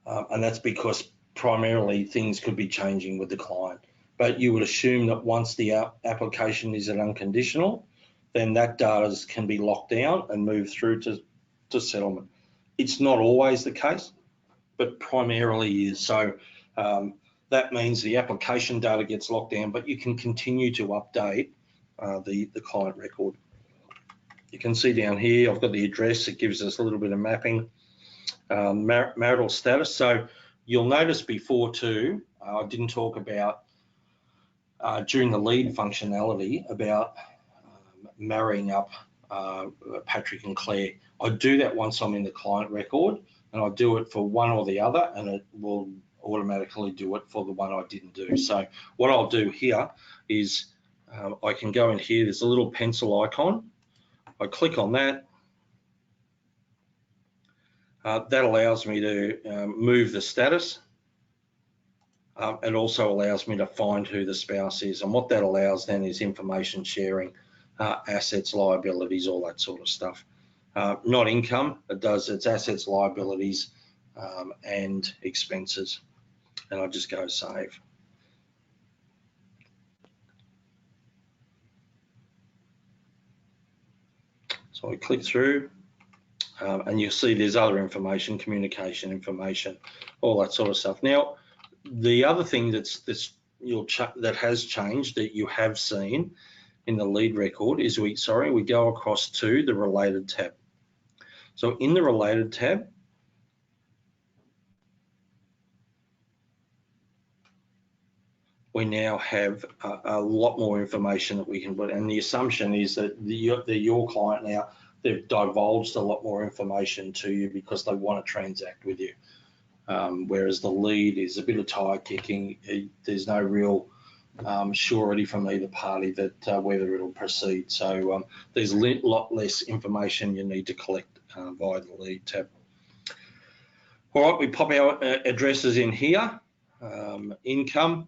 And that's because primarily things could be changing with the client. But you would assume that once the application is at unconditional, then that data can be locked down and moved through to settlement. It's not always the case, but primarily is. So that means the application data gets locked down, but you can continue to update the client record. You can see down here, I've got the address. It gives us a little bit of mapping. Marital status. So you'll notice before too, I didn't talk about during the lead functionality about marrying up Patrick and Claire. I do that once I'm in the client record, and I do it for one or the other, and it will automatically do it for the one I didn't do. So what I'll do here is I can go in here, there's a little pencil icon. I click on that. That allows me to move the status. It also allows me to find who the spouse is, and what that allows then is information sharing, assets, liabilities, all that sort of stuff. Not income, it's assets, liabilities, and expenses. And I just go save. So I click through, and you'll see there's other information, communication information, all that sort of stuff. Now, the other thing that has changed that you have seen in the lead record is we go across to the related tab. So in the related tab, we now have a lot more information that we can put, and the assumption is that your client now, they've divulged a lot more information to you because they want to transact with you. Whereas the lead is a bit of tire kicking. There's no real surety from either party that whether it'll proceed. So there's a lot less information you need to collect via the lead tab. All right, we pop our addresses in here, income,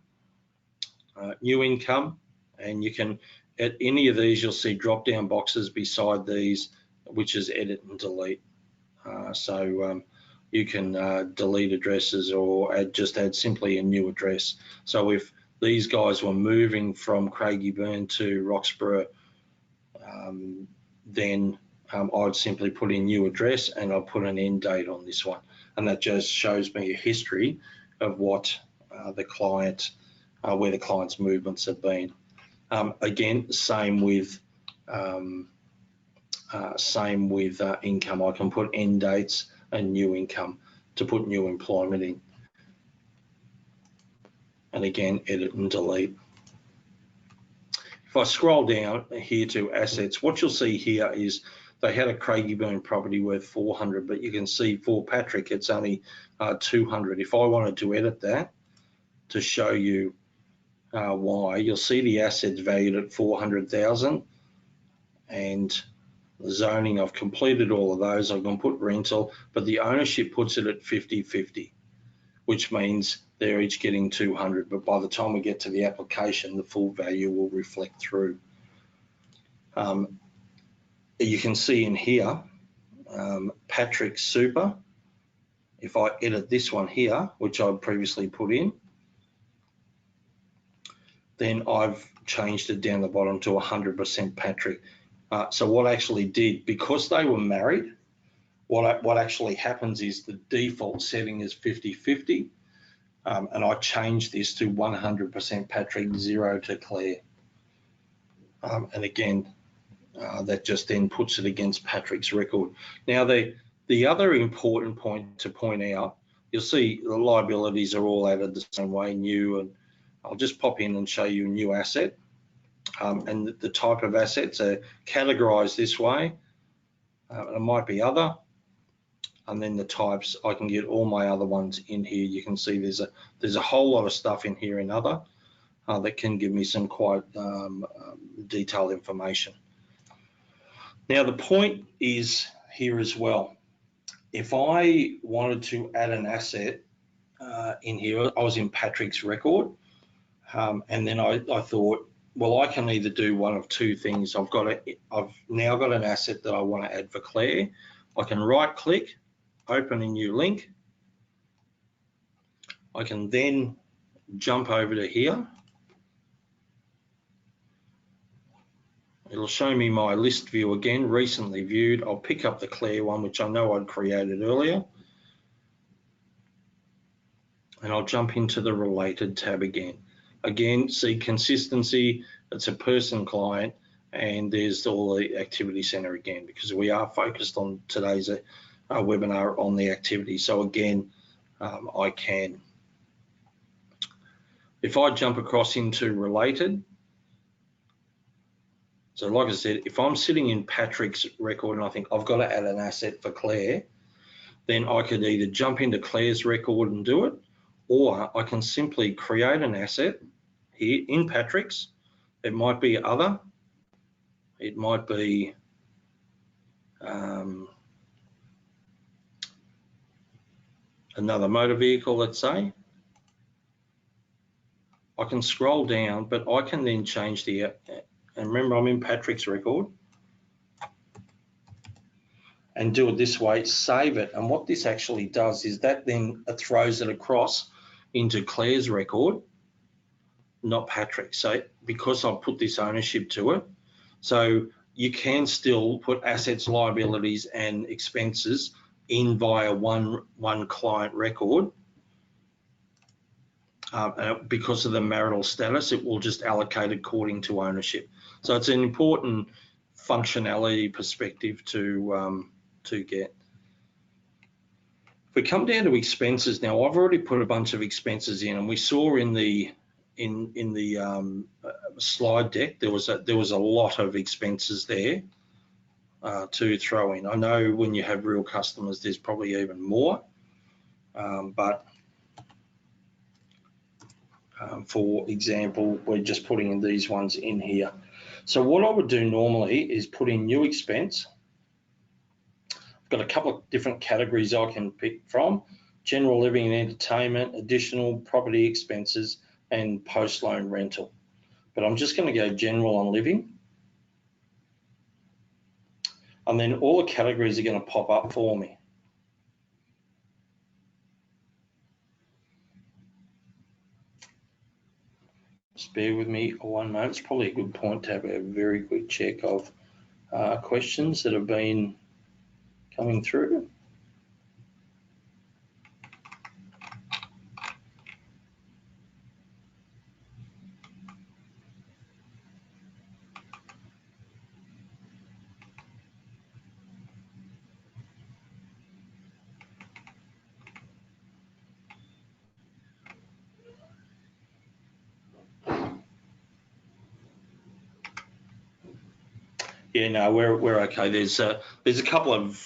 new income, and you can, at any of these, you'll see drop-down boxes beside these, which is edit and delete. You can delete addresses or just add simply a new address. So if these guys were moving from Craigieburn to Roxburgh, then I'd simply put in new address and I'll put an end date on this one. And that just shows me a history of what the client, where the client's movements have been. Again, same with income. I can put end dates and new income to put new employment in. And again, edit and delete. If I scroll down here to assets, what you'll see here is they had a Craigieburn property worth 400, but you can see for Patrick, it's only 200. If I wanted to edit that to show you why, you'll see the assets valued at 400,000 and the zoning, I've completed all of those. I'm going to put rental, but the ownership puts it at 50-50, which means they're each getting 200. But by the time we get to the application, the full value will reflect through. You can see in here, Patrick Super. If I edit this one here, which I previously put in, then I've changed it down the bottom to 100% Patrick. So what I actually did, because they were married, what actually happens is the default setting is 50-50, and I changed this to 100% Patrick, 0 to Claire. And again, that just then puts it against Patrick's record. Now, the other important point to point out, you'll see the liabilities are all added the same way, new, and I'll just pop in and show you a new asset. And the type of assets are categorized this way. It might be other, and then the types, I can get all my other ones in here. You can see there's a whole lot of stuff in here in other that can give me some quite detailed information. Now the point is here as well. If I wanted to add an asset in here, I was in Patrick's record, and then I thought, well, I can either do one of two things. I've now got an asset that I want to add for Claire. I can right click, open a new link. I can then jump over to here. It'll show me my list view again, recently viewed. I'll pick up the Claire one, which I know I'd created earlier. And I'll jump into the related tab again. Again, see consistency, it's a person client, and there's all the activity center again, because we are focused on today's webinar on the activity. So again, I can. If I jump across into related, so like I said, if I'm sitting in Patrick's record and I think I've got to add an asset for Claire, then I could either jump into Claire's record and do it, or I can simply create an asset here in Patrick's. It might be other, it might be another motor vehicle, let's say. I can scroll down, but I can then change the, and remember I'm in Patrick's record, and do it this way, save it. And what this actually does is that then throws it across into Claire's record, not Patrick. So because I've put this ownership to it, so you can still put assets, liabilities, and expenses in via one client record. Because of the marital status, it will just allocate according to ownership. So it's an important functionality perspective to get. If we come down to expenses now, I've already put a bunch of expenses in, and we saw in the slide deck there was a lot of expenses there to throw in. I know when you have real customers, there's probably even more, but for example, we're just putting in these ones in here. So what I would do normally is put in new expense. I've got a couple of different categories I can pick from: general living and entertainment, additional property expenses, and post-loan rental. But I'm just going to go general on living. And then all the categories are going to pop up for me. Just bear with me 1 moment. It's probably a good point to have a very quick check of questions that have been coming through. Yeah, no, we're okay. There's a couple of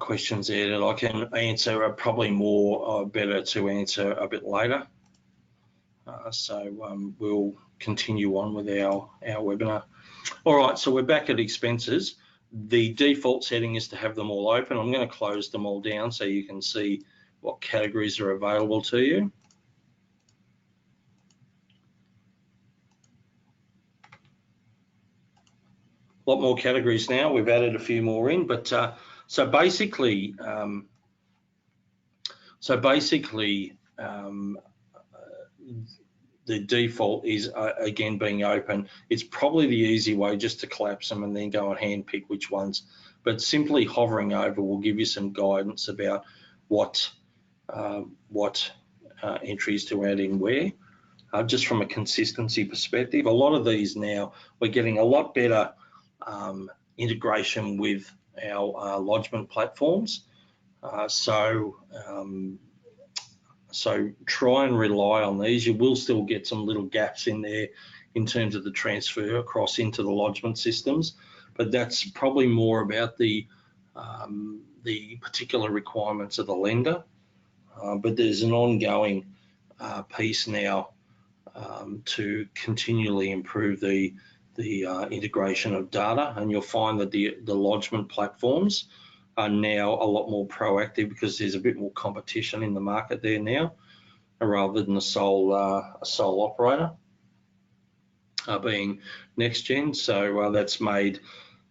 questions there that I can answer. Are probably more better to answer a bit later. So we'll continue on with our webinar. All right, so we're back at expenses. The default setting is to have them all open. I'm going to close them all down so you can see what categories are available to you. A lot more categories now. We've added a few more in, but so basically, the default is again being open. It's probably the easy way just to collapse them and then go and hand pick which ones. But simply hovering over will give you some guidance about what entries to add in where. Just from a consistency perspective, a lot of these now we're getting a lot better integration with our lodgement platforms. So try and rely on these. You will still get some little gaps in there in terms of the transfer across into the lodgement systems, but that's probably more about the particular requirements of the lender. But there's an ongoing piece now to continually improve the integration of data, and you'll find that the lodgement platforms are now a lot more proactive because there's a bit more competition in the market there now, rather than a sole operator being NextGen. So that's made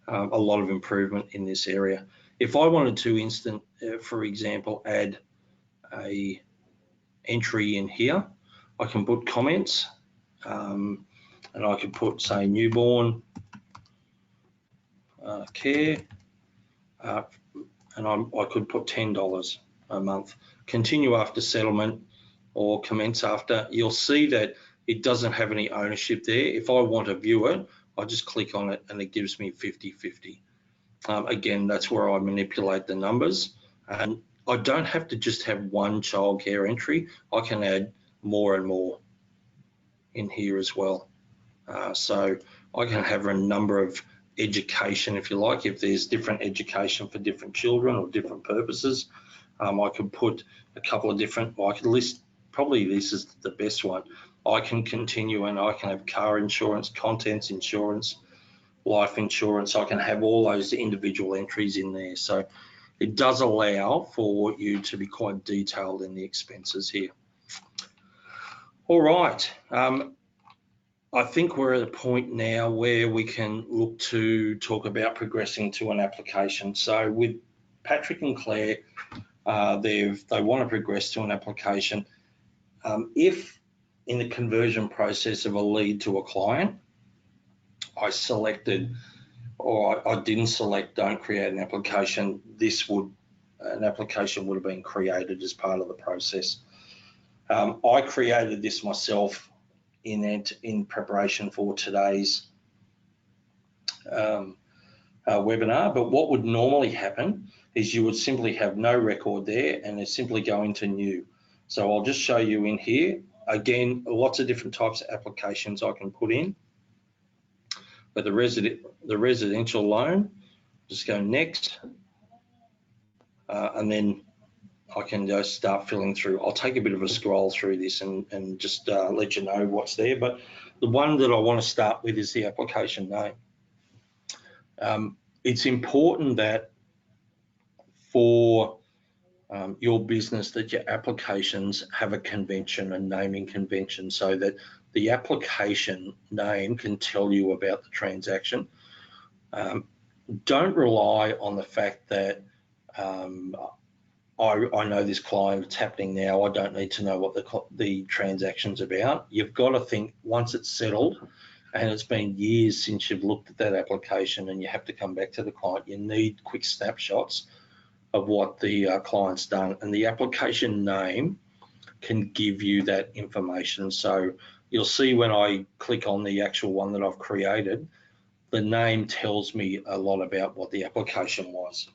a lot of improvement in this area. If I wanted to for example, add a entry in here, I can put comments, and I could put, say, newborn care, and I could put $10 a month. Continue after settlement or commence after. You'll see that it doesn't have any ownership there. If I want to view it, I just click on it and it gives me 50-50. Again, that's where I manipulate the numbers, and I don't have to just have one childcare entry. I can add more and more in here as well. So I can have a number of education, if you like. If there's different education for different children or different purposes, I could put a couple of different, I could list, probably this is the best one. I can continue and I can have car insurance, contents insurance, life insurance. I can have all those individual entries in there. So it does allow for you to be quite detailed in the expenses here. All right. I think we're at a point now where we can look to talk about progressing to an application. So with Patrick and Claire, they want to progress to an application. If in the conversion process of a lead to a client, I selected, or I didn't select, don't create an application, an application would have been created as part of the process. I created this myself in preparation for today's webinar, but what would normally happen is you would simply have no record there and it's simply go into new. So I'll just show you in here. Again, lots of different types of applications I can put in. But the residential loan, just go next, and then I can just start filling through. I'll take a bit of a scroll through this and just let you know what's there. But the one that I want to start with is the application name. It's important that for your business that your applications have a convention, a naming convention, so that the application name can tell you about the transaction. Don't rely on the fact that I know this client, it's happening now, I don't need to know what the transaction's about. You've got to think, once it's settled and it's been years since you've looked at that application and you have to come back to the client, you need quick snapshots of what the client's done, and the application name can give you that information. So you'll see when I click on the actual one that I've created, the name tells me a lot about what the application was.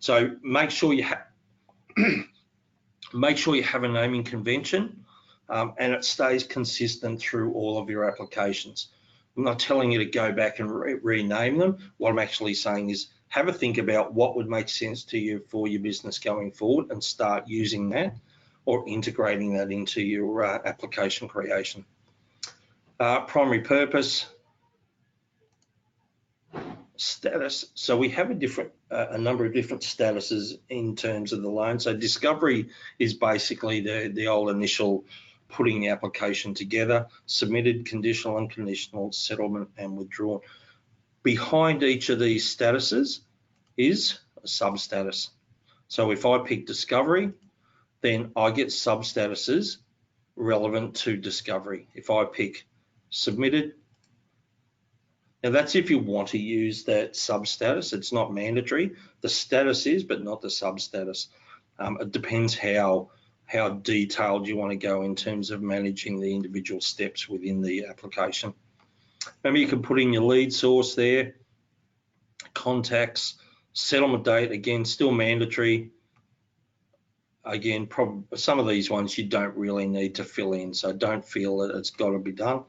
So make sure you have a naming convention and it stays consistent through all of your applications. I'm not telling you to go back and rename them. What I'm actually saying is have a think about what would make sense to you for your business going forward and start using that or integrating that into your application creation. Primary purpose, status. So we have a number of different statuses in terms of the loan. So discovery is basically the old initial putting the application together, submitted, conditional, unconditional, settlement, and withdrawn. Behind each of these statuses is a substatus. So if I pick discovery, then I get substatuses relevant to discovery. If I pick submitted, now that's if you want to use that substatus. It's not mandatory. The status is, but not the substatus. It depends how detailed you want to go in terms of managing the individual steps within the application. Maybe you can put in your lead source there, contacts, settlement date, again, still mandatory. Again, some of these ones you don't really need to fill in, so don't feel that it's got to be done.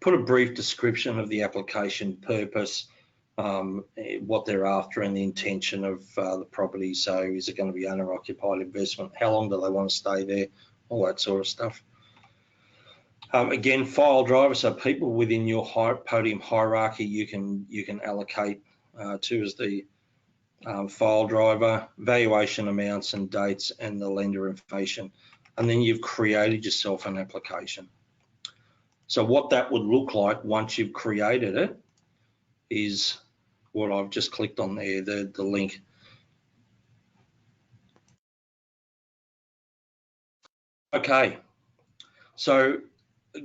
Put a brief description of the application purpose, what they're after, and the intention of the property. So is it going to be owner-occupied investment? How long do they want to stay there? All that sort of stuff. Again, file driver, so people within your Podium hierarchy you can allocate to as the file driver, valuation amounts and dates, and the lender information. And then you've created yourself an application. So what that would look like once you've created it is what I've just clicked on there, the link. Okay, so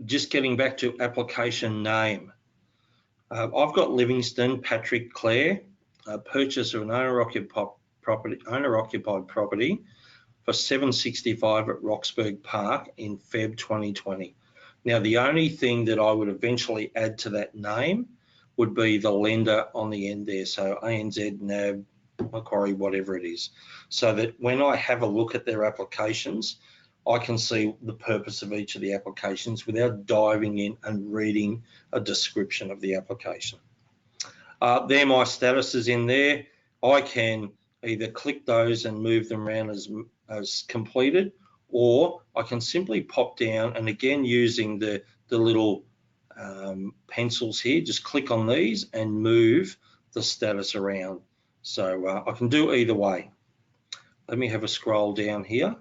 just getting back to application name. I've got Livingston Patrick Clare, purchase of an owner-occupied property for $765 at Roxburgh Park in Feb 2020. Now, the only thing that I would eventually add to that name would be the lender on the end there. So ANZ, NAB, Macquarie, whatever it is. So that when I have a look at their applications, I can see the purpose of each of the applications without diving in and reading a description of the application. They're my statuses in there. I can either click those and move them around as completed, or I can simply pop down and again using the little pencils here, just click on these and move the status around. So I can do either way. Let me have a scroll down here.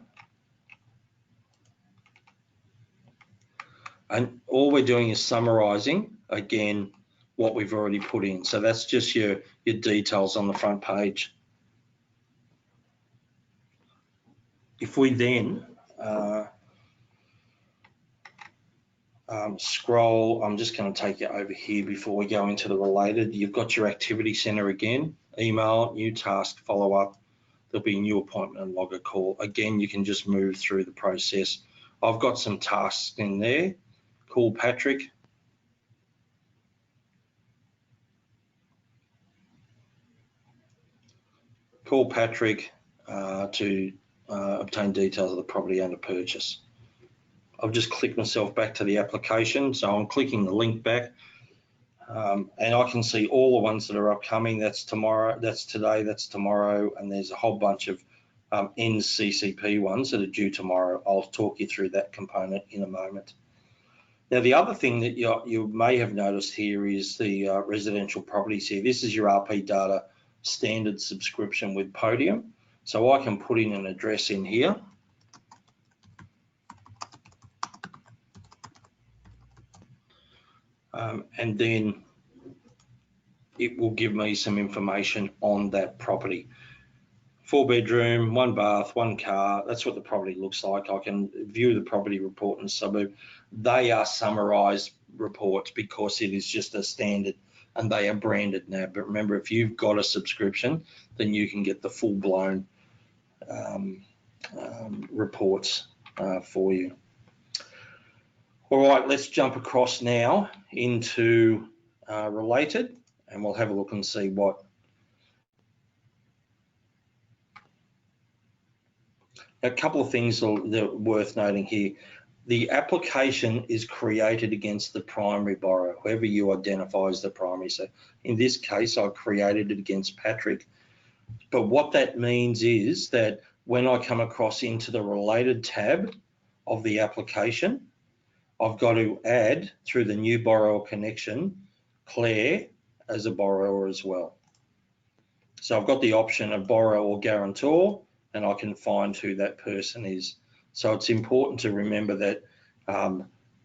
And all we're doing is summarizing again what we've already put in. So that's just your details on the front page. If we then scroll, I'm just going to take you over here before we go into the related. You've got your activity center again, email, new task, follow up. There'll be a new appointment and log a call. Again, you can just move through the process. I've got some tasks in there. Call Patrick. Call Patrick to obtain details of the property under purchase. I've just clicked myself back to the application, so I'm clicking the link back, and I can see all the ones that are upcoming. That's tomorrow, that's today, that's tomorrow, and there's a whole bunch of Nccp ones that are due tomorrow. I'll talk you through that component in a moment. Now, the other thing that you may have noticed here is the residential properties here. This is your RP data standard subscription with Podium. So I can put in an address in here. And then it will give me some information on that property. 4-bedroom, 1 bath, 1 car. That's what the property looks like. I can view the property report in the suburb. They are summarised reports because it is just a standard and they are branded now. But remember, if you've got a subscription, then you can get the full-blown reports for you. All right, let's jump across now into related, and we'll have a look and see what. A couple of things that are worth noting here. The application is created against the primary borrower, whoever you identify as the primary. So in this case, I created it against Patrick. But what that means is that when I come across into the related tab of the application, I've got to add through the new borrower connection, Claire as a borrower as well. So I've got the option of borrower or guarantor, and I can find who that person is. So it's important to remember that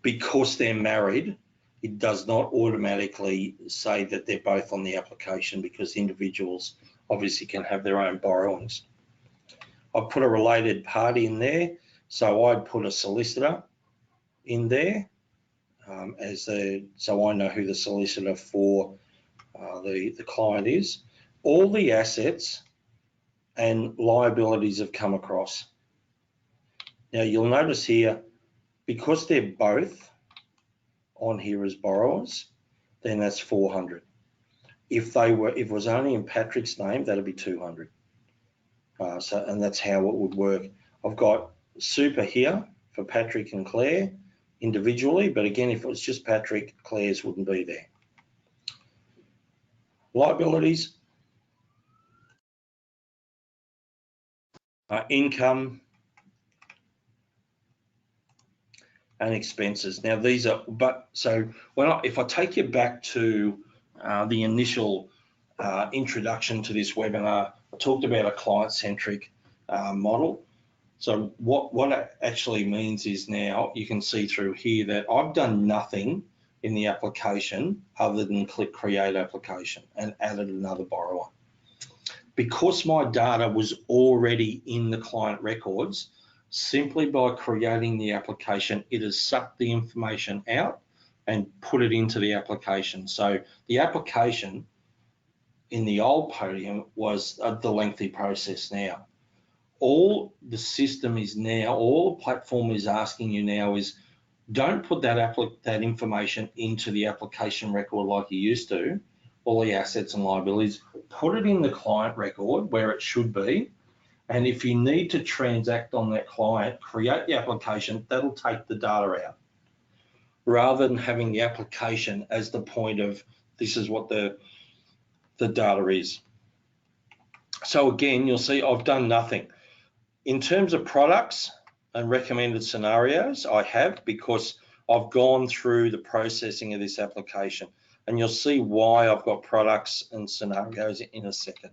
because they're married, it does not automatically say that they're both on the application, because individuals obviously can have their own borrowings. I've put a related party in there, so I'd put a solicitor in there so I know who the solicitor for the client is. All the assets and liabilities have come across. Now you'll notice here, because they're both on here as borrowers, then that's 400. If it was only in Patrick's name, that'd be 200. And that's how it would work. I've got super here for Patrick and Claire individually, but again, if it was just Patrick, Claire's wouldn't be there. Liabilities, income and expenses. Now these are, so if I take you back to the initial introduction to this webinar, I talked about a client-centric model. So what it actually means is, now you can see through here that I've done nothing in the application other than click create application and added another borrower. Because my data was already in the client records, simply by creating the application, it has sucked the information out and put it into the application. So the application in the old Podium was the lengthy process. Now all the system is now, all the platform is asking you now is, don't put that information into the application record like you used to, all the assets and liabilities. Put it in the client record where it should be, and if you need to transact on that client, create the application, that'll take the data out, rather than having the application as the point of, this is what the data is. So again, you'll see I've done nothing. In terms of products and recommended scenarios, I have, because I've gone through the processing of this application, and you'll see why I've got products and scenarios in a second.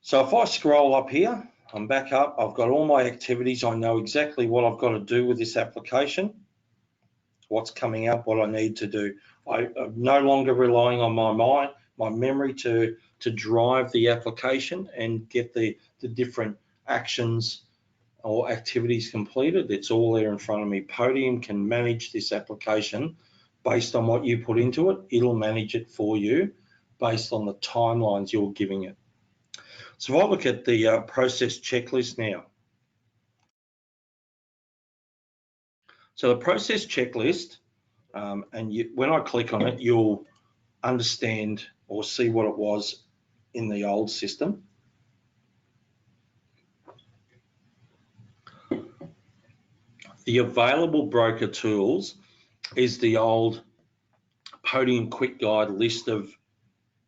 So if I scroll up here, I'm back up, I've got all my activities. I know exactly what I've got to do with this application, what's coming up, what I need to do. I'm no longer relying on my mind, my memory to drive the application and get the different actions or activities completed. It's all there in front of me. Podium can manage this application based on what you put into it. It'll manage it for you based on the timelines you're giving it. So if I look at the process checklist now. So the process checklist, when I click on it, you'll understand or see what it was in the old system. The available broker tools is the old Podium Quick Guide list of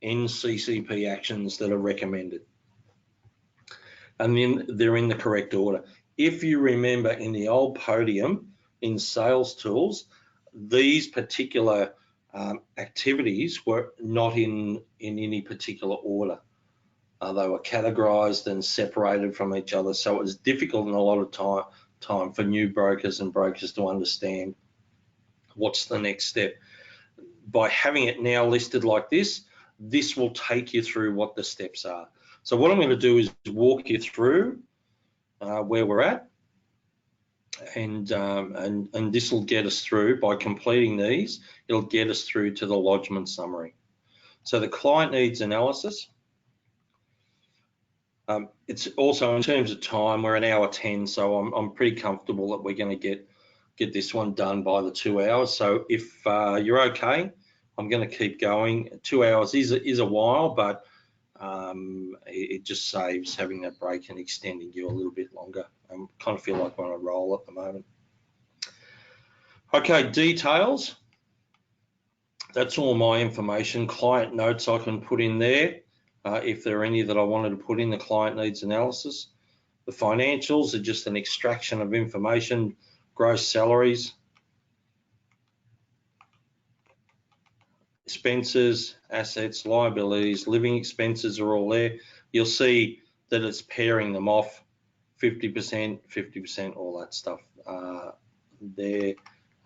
NCCP actions that are recommended. And then they're in the correct order. If you remember, in the old Podium, in sales tools, these particular activities were not in any particular order. They were categorized and separated from each other. So it was difficult in a lot of time for new brokers and brokers to understand what's the next step. By having it now listed like this, this will take you through what the steps are. So what I'm going to do is walk you through where we're at, and this will get us through. By completing these, it'll get us through to the lodgement summary. So the client needs analysis. It's also, in terms of time, we're an hour 10, so I'm pretty comfortable that we're going to get this one done by the 2 hours. So if you're okay, I'm going to keep going. 2 hours is a while, but it just saves having that break and extending you a little bit longer. I kind of feel like we're on a roll at the moment. Okay, details. That's all my information. Client notes I can put in there. If there are any that I wanted to put in, the client needs analysis. The financials are just an extraction of information, gross salaries, expenses, assets, liabilities, living expenses are all there. You'll see that it's pairing them off, 50%, 50%, all that stuff there.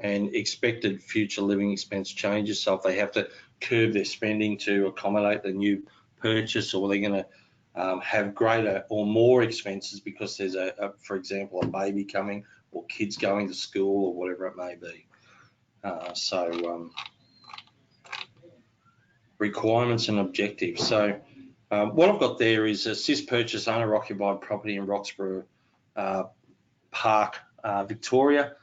And expected future living expense changes. So if they have to curb their spending to accommodate the new purchase, or they're going to have greater or more expenses because there's for example, a baby coming or kids going to school or whatever it may be. Requirements and objectives. So what I've got there is assist purchase owner occupied property in Roxburgh Park, Victoria.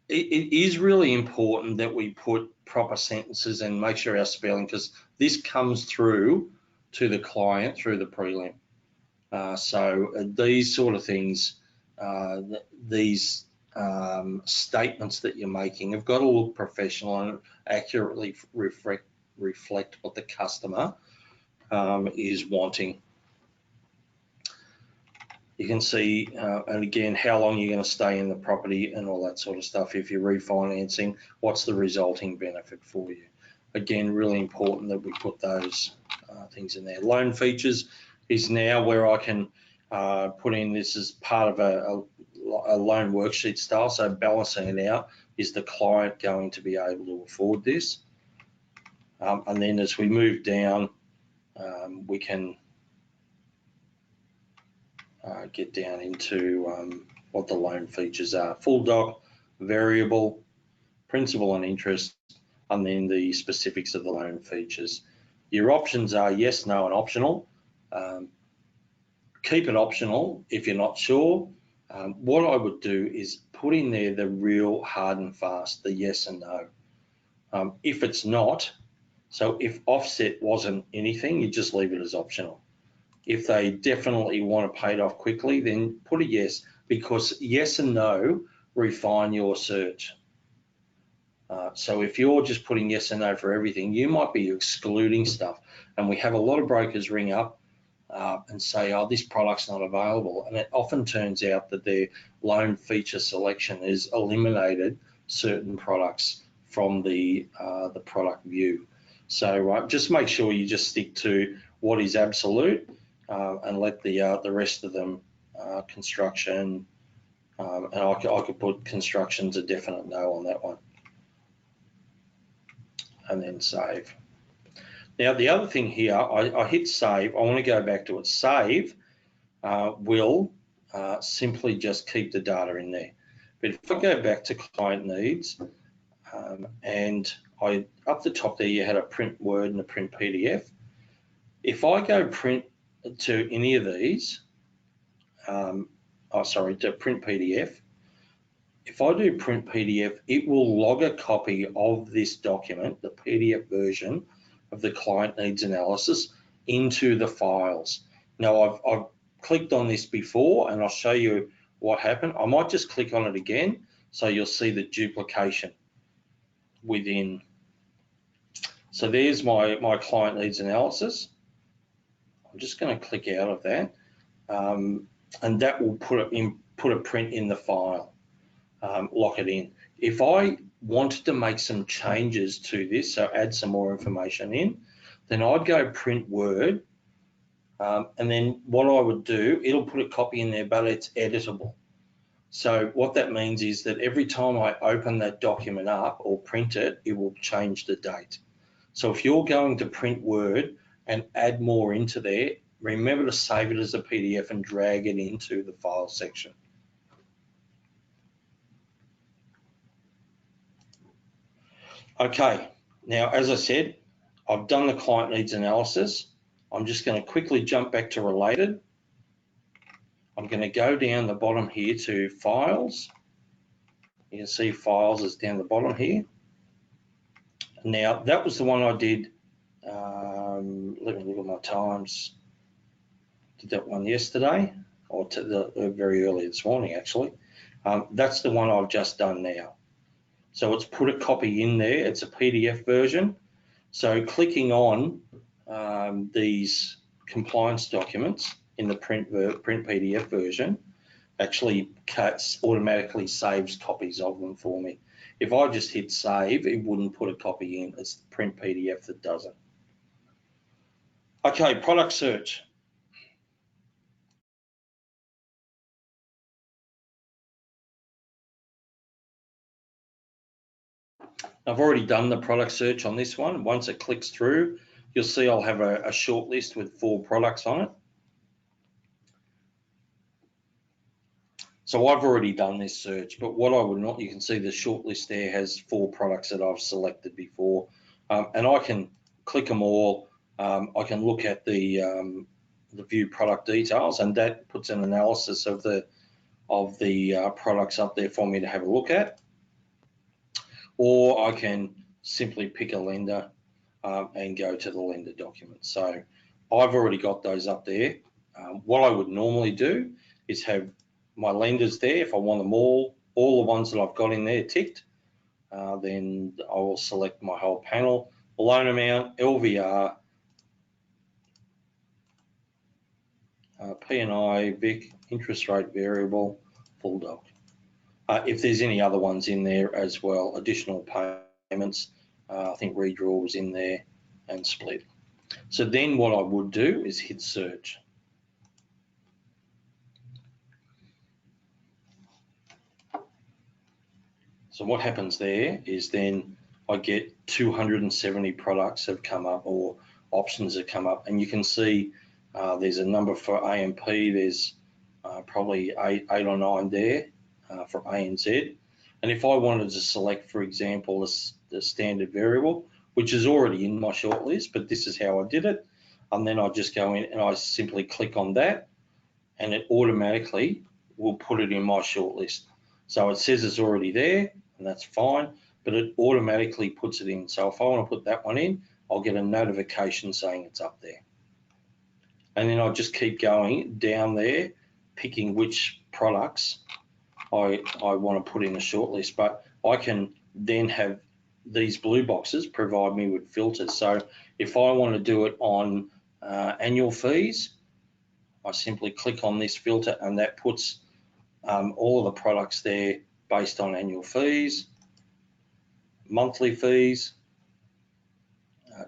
It is really important that we put proper sentences and make sure our spelling, because this comes through to the client through the prelim. So these sort of things, these statements that you're making have got to look professional and accurately reflect what the customer is wanting. You can see, and again, how long you're going to stay in the property and all that sort of stuff. If you're refinancing, what's the resulting benefit for you? Again, really important that we put those things in there. Loan features is now where I can put in, this as part of a loan worksheet style. So balancing it out, is the client going to be able to afford this? And then as we move down, we can get down into what the loan features are. Full doc, variable, principal and interest, and then the specifics of the loan features. Your options are yes, no, and optional. Keep it optional if you're not sure. What I would do is put in there the real hard and fast, the yes and no. If it's not, so if offset wasn't anything, you just leave it as optional. If they definitely want to pay it off quickly, then put a yes, because yes and no refine your search. So if you're just putting yes and no for everything, you might be excluding stuff. And we have a lot of brokers ring up and say, oh, this product's not available. And it often turns out that their loan feature selection has eliminated certain products from the product view. So just make sure you just stick to what is absolute. And let the rest of them, construction, and I could put construction's a definite no on that one, and then save. Now the other thing here, I hit save. I want to go back to it. Save will simply just keep the data in there. But if I go back to client needs, and up the top there you had a print Word and a print PDF. If I go print to any of these, to print PDF. If I do print PDF, it will log a copy of this document, the PDF version of the client needs analysis, into the files. Now I've clicked on this before, and I'll show you what happened. I might just click on it again, so you'll see the duplication within. So there's my client needs analysis. I'm just going to click out of that, and that will put a print in the file, lock it in. If I wanted to make some changes to this, so add some more information in, then I'd go print Word, and then what I would do, it'll put a copy in there, but it's editable. So what that means is that every time I open that document up or print it, it will change the date. So if you're going to print Word and add more into there, remember to save it as a PDF and drag it into the file section. Okay, now as I said, I've done the client needs analysis. I'm just going to quickly jump back to related. I'm going to go down the bottom here to files. You can see files is down the bottom here. Now that was the one I did. Let me look at my times. Did that one yesterday, or very early this morning actually. That's the one I've just done now. So it's put a copy in there. It's a PDF version. So clicking on these compliance documents in the print PDF version actually automatically saves copies of them for me. If I just hit save, it wouldn't put a copy in. It's the print PDF that does it. Okay, product search. I've already done the product search on this one. Once it clicks through, you'll see I'll have a short list with 4 products on it. So I've already done this search, but what I would not, you can see the short list there has 4 products that I've selected before, and I can click them all. I can look at the view product details, and that puts an analysis of the products up there for me to have a look at. Or I can simply pick a lender and go to the lender document. So I've already got those up there. What I would normally do is have my lenders there. If I want them all the ones that I've got in there ticked, then I will select my whole panel. Loan amount, LVR, P&I, VIC, interest rate variable, full doc. If there's any other ones in there as well, additional payments, I think redraw was in there, and split. So then what I would do is hit search. So what happens there is then I get 270 products have come up, or options have come up, and you can see there's a number for AMP. There's probably eight or 9 there for ANZ. And if I wanted to select, for example, the standard variable, which is already in my shortlist, but this is how I did it, and then I just go in and I simply click on that, and it automatically will put it in my shortlist. So it says it's already there, and that's fine, but it automatically puts it in. So if I want to put that one in, I'll get a notification saying it's up there. And then I'll just keep going down there, picking which products I want to put in a shortlist. But I can then have these blue boxes provide me with filters. So if I want to do it on annual fees, I simply click on this filter, and that puts all of the products there based on annual fees, monthly fees,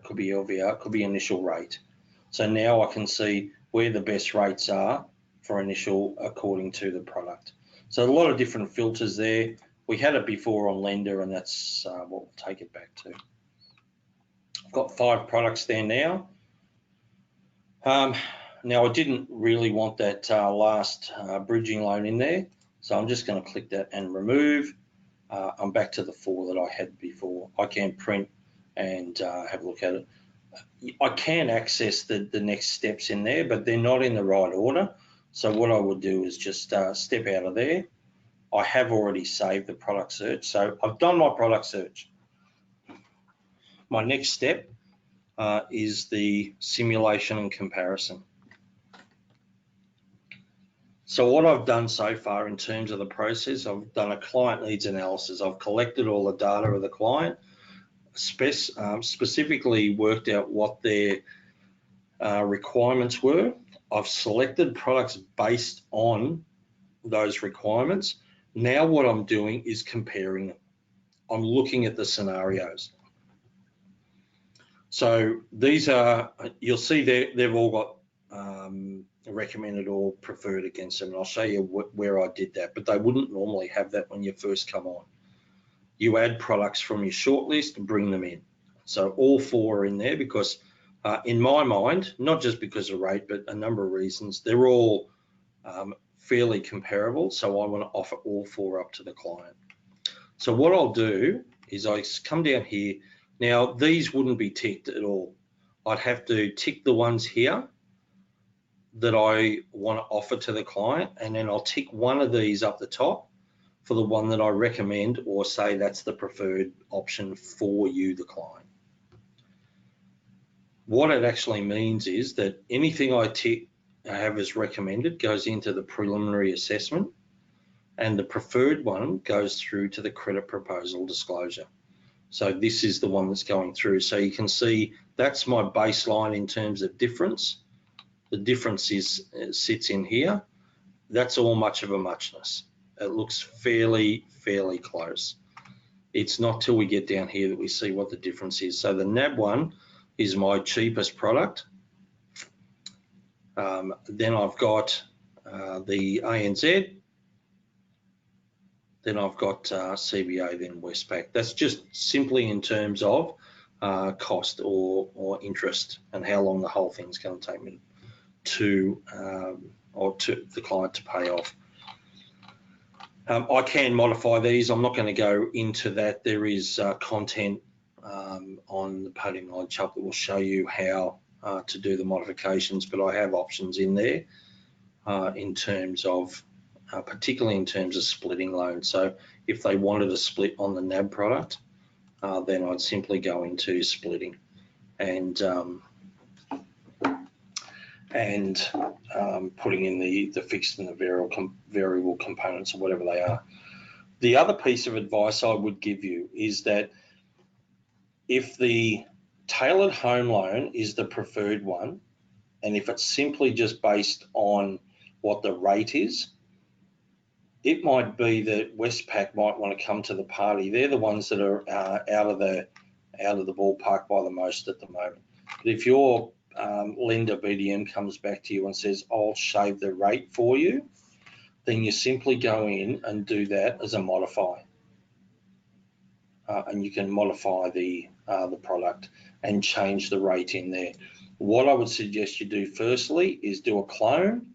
could be LVR, could be initial rate. So now I can see where the best rates are for initial according to the product. So a lot of different filters there. We had it before on lender, and that's what we'll take it back to. I've got 5 products there now. Now I didn't really want that last bridging loan in there, so I'm just going to click that and remove. I'm back to the 4 that I had before. I can print and have a look at it. I can access the next steps in there, but they're not in the right order. So what I would do is just step out of there. I have already saved the product search, so I've done my product search. My next step is the simulation and comparison. So what I've done so far in terms of the process, I've done a client needs analysis. I've collected all the data of the client, specifically worked out what their requirements were. I've selected products based on those requirements. Now what I'm doing is comparing them. I'm looking at the scenarios. So these are, you'll see they've all got recommended or preferred against them, and I'll show you where I did that, but they wouldn't normally have that when you first come on. You add products from your shortlist and bring them in. So all 4 are in there because In my mind, not just because of rate, but a number of reasons, they're all fairly comparable. So I want to offer all four up to the client. So what I'll do is I come down here. Now, these wouldn't be ticked at all. I'd have to tick the ones here that I want to offer to the client, and then I'll tick one of these up the top for the one that I recommend or say that's the preferred option for you, the client. What it actually means is that anything I have as recommended goes into the preliminary assessment, and the preferred one goes through to the credit proposal disclosure. So this is the one that's going through. So you can see that's my baseline in terms of difference. The difference sits in here. That's all much of a muchness. It looks fairly close. It's not till we get down here that we see what the difference is. So the NAB one is my cheapest product. Then I've got the ANZ. Then I've got CBA, then Westpac. That's just simply in terms of cost or interest and how long the whole thing's going to take me to the client to pay off. I can modify these. I'm not going to go into that. There is content on the Podium Knowledge Hub that will show you how to do the modifications, but I have options in there in terms of particularly in terms of splitting loans. So if they wanted a split on the NAB product, then I'd simply go into splitting and putting in the fixed and the variable components or whatever they are. The other piece of advice I would give you is that if the tailored home loan is the preferred one, and if it's simply just based on what the rate is, it might be that Westpac might want to come to the party. They're the ones that are out of the ballpark by the most at the moment. But if your lender BDM comes back to you and says, I'll shave the rate for you, then you simply go in and do that as a modifier. And you can modify the product and change the rate in there. What I would suggest you do firstly is do a clone.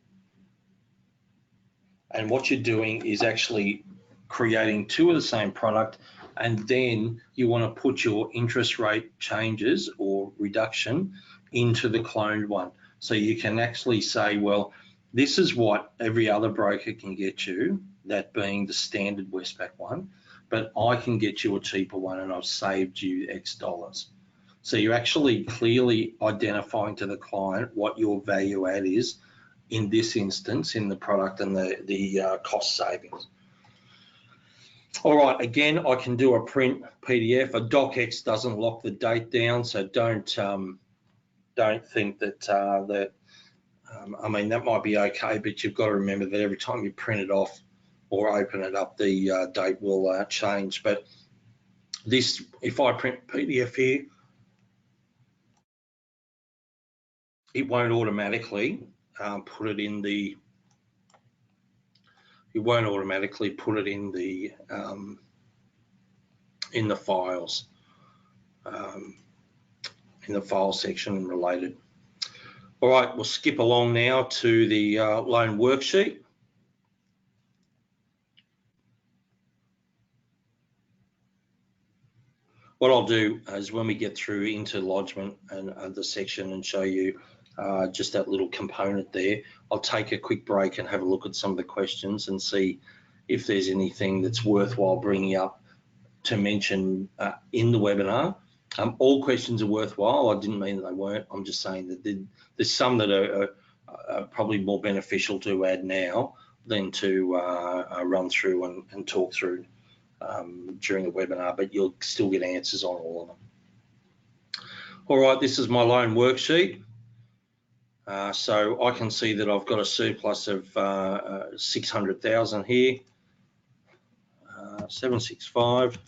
And what you're doing is actually creating two of the same product, and then you want to put your interest rate changes or reduction into the cloned one. So you can actually say, well, this is what every other broker can get you, that being the standard Westpac one, but I can get you a cheaper one and I've saved you X dollars. So you're actually clearly identifying to the client what your value add is in this instance in the product and the cost savings. All right, again, I can do a print PDF. A docx doesn't lock the date down, so don't think that I mean, that might be okay, but you've got to remember that every time you print it off or open it up, the date will change. But this, if I print PDF here, it won't automatically put it in the. It won't automatically put it in the files, in the file section related. All right, we'll skip along now to the loan worksheet. What I'll do is when we get through into lodgement and the section and show you just that little component there, I'll take a quick break and have a look at some of the questions and see if there's anything that's worthwhile bringing up to mention in the webinar. All questions are worthwhile. I didn't mean that they weren't. I'm just saying that there's some that are probably more beneficial to add now than to run through and talk through during the webinar, but you'll still get answers on all of them. All right, this is my loan worksheet. So I can see that I've got a surplus of 600,000 here, 765.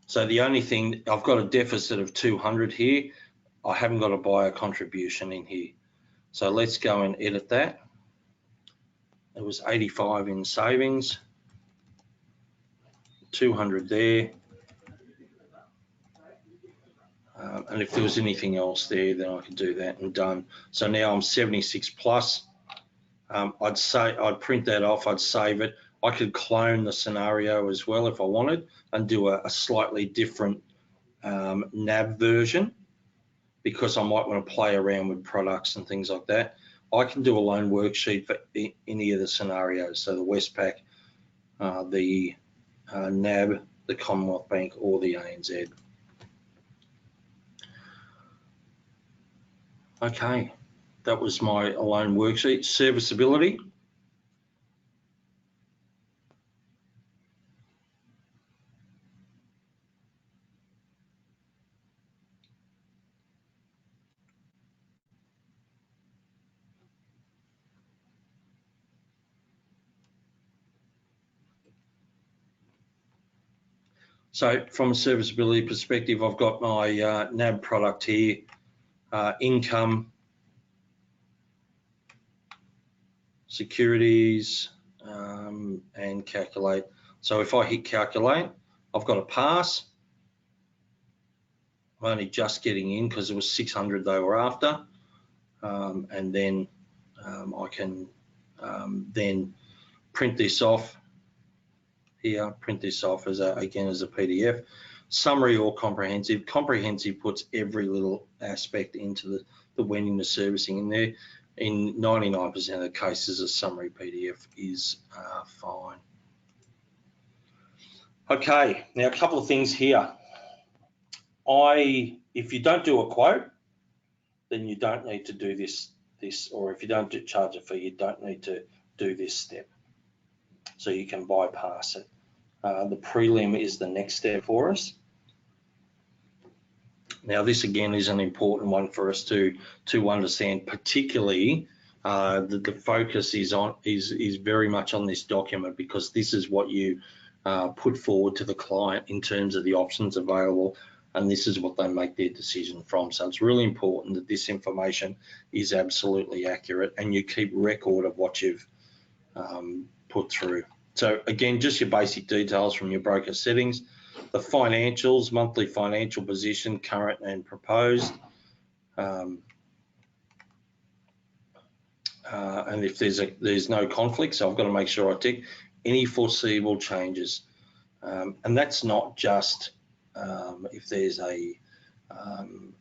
So the only thing, I've got a deficit of 200 here. I haven't got a buyer contribution in here. So let's go and edit that. It was 85 in savings, 200 there, And if there was anything else there, then I could do that and done. So now I'm 76 plus. I'd print that off, I'd save it. I could clone the scenario as well if I wanted and do a slightly different NAB version, because I might want to play around with products and things like that. I can do a loan worksheet for any of the scenarios. So the Westpac, the NAB, the Commonwealth Bank, or the ANZ. Okay, that was my loan worksheet. Serviceability. So from a serviceability perspective, I've got my NAB product here, income, securities, and calculate. So if I hit calculate, I've got a pass. I'm only just getting in because it was 600 they were after. And then I can then print this off here, print this off as again as a PDF. Summary or comprehensive. Comprehensive puts every little aspect into the wending to servicing in there. In 99% of the cases, a summary PDF is fine. Okay, now a couple of things here. If you don't do a quote, then you don't need to do this, or if you don't charge a fee, you don't need to do this step. So you can bypass it. The prelim is the next step for us. Now this again is an important one for us to understand, particularly that the focus is very much on this document, because this is what you put forward to the client in terms of the options available, and this is what they make their decision from. So it's really important that this information is absolutely accurate and you keep record of what you've put through. So again, just your basic details from your broker settings, the financials, monthly financial position, current and proposed, and if there's no conflict, so I've got to make sure I tick any foreseeable changes, and that's not just if there's a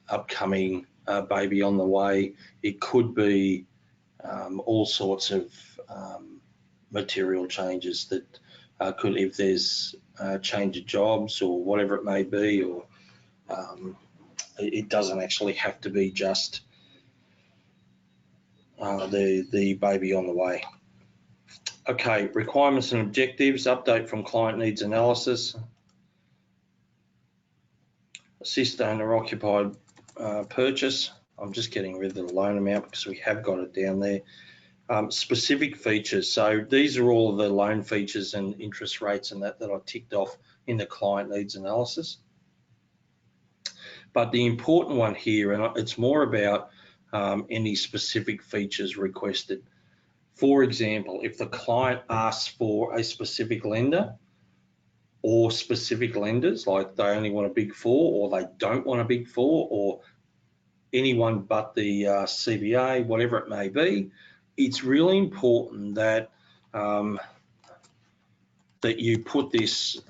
upcoming baby on the way. It could be all sorts of material changes that could, if there's a change of jobs or whatever it may be, or it doesn't actually have to be just the baby on the way. Okay, requirements and objectives, update from client needs analysis, assist owner occupied purchase. I'm just getting rid of the loan amount because we have got it down there. Specific features, so these are all of the loan features and interest rates and that I ticked off in the client needs analysis. But the important one here, and it's more about any specific features requested. For example, if the client asks for a specific lender or specific lenders, like they only want a Big Four or they don't want a Big Four or anyone but the CBA, whatever it may be, it's really important that that you put this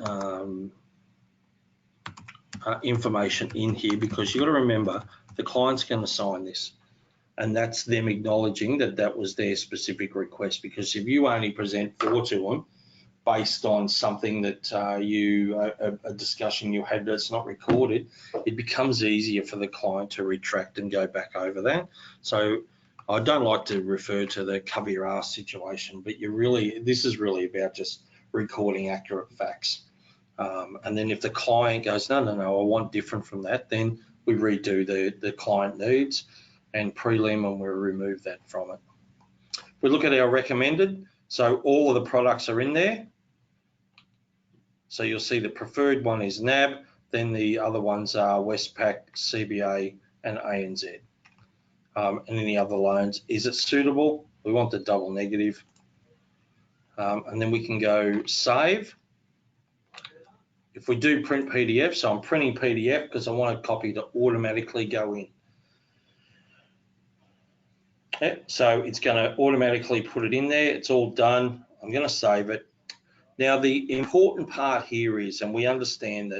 information in here, because you've got to remember the client's going to sign this, and that's them acknowledging that that was their specific request. Because if you only present 4 to them based on something that a discussion you had that's not recorded, it becomes easier for the client to retract and go back over that. So I don't like to refer to the cover your ass situation, but this is really about just recording accurate facts. And then if the client goes, no, I want different from that, then we redo the client needs and prelim, and we'll remove that from it. If we look at our recommended, so all of the products are in there. So you'll see the preferred one is NAB, then the other ones are Westpac, CBA, and ANZ. And any other loans. Is it suitable? We want the double negative. And then we can go save. if we do print PDF, so I'm printing PDF because I want a copy to automatically go in. Yeah, so it's going to automatically put it in there. It's all done. I'm going to save it. Now, the important part here is, and we understand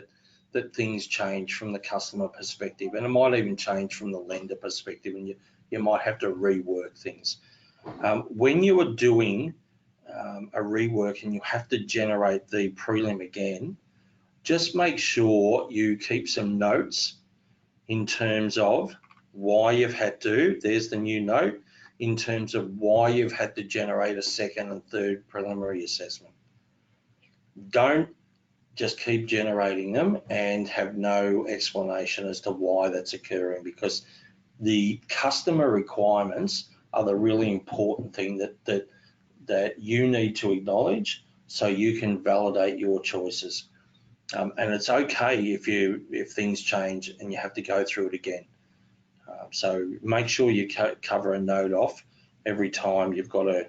that things change from the customer perspective, and it might even change from the lender perspective, and you might have to rework things. When you are doing a rework and you have to generate the prelim again, just make sure you keep some notes in terms of why you've had to, there's the new note, in terms of why you've had to generate a second and third preliminary assessment. Don't just keep generating them and have no explanation as to why that's occurring, because the customer requirements are the really important thing that you need to acknowledge so you can validate your choices. And it's okay if things change and you have to go through it again. So make sure you cover a note off every time you've got to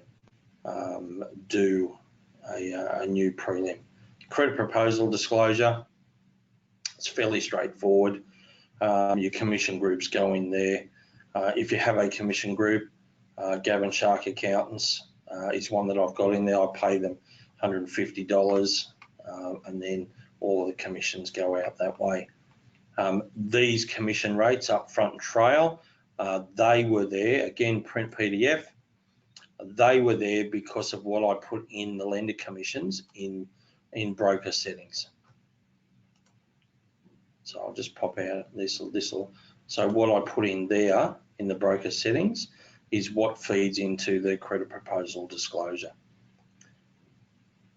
do a new prelim. Credit proposal disclosure, it's fairly straightforward. Your commission groups go in there. If you have a commission group, Gavin Shark Accountants is one that I've got in there. I pay them $150 and then all of the commissions go out that way. These commission rates up front and trail, they were there, again, print PDF. They were there because of what I put in the lender commissions in broker settings. So I'll just pop out this'll. So what I put in there in the broker settings is what feeds into the credit proposal disclosure.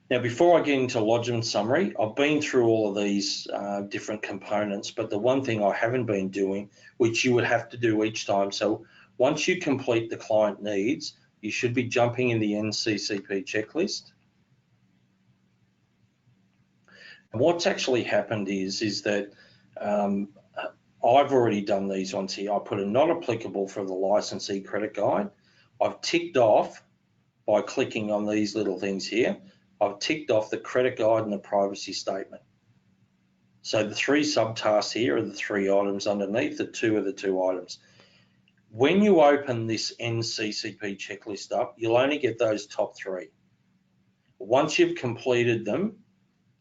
Now, before I get into Lodgements Summary, I've been through all of these different components, but the one thing I haven't been doing, which you would have to do each time, so once you complete the client needs, you should be jumping in the Nccp checklist. And what's actually happened is that I've already done these ones here. I put a not applicable for the licensee credit guide. I've ticked off by clicking on these little things here. I've ticked off the credit guide and the privacy statement. So the three subtasks here are the three items underneath, the two are the two items. When you open this Nccp checklist up, you'll only get those top three. Once you've completed them,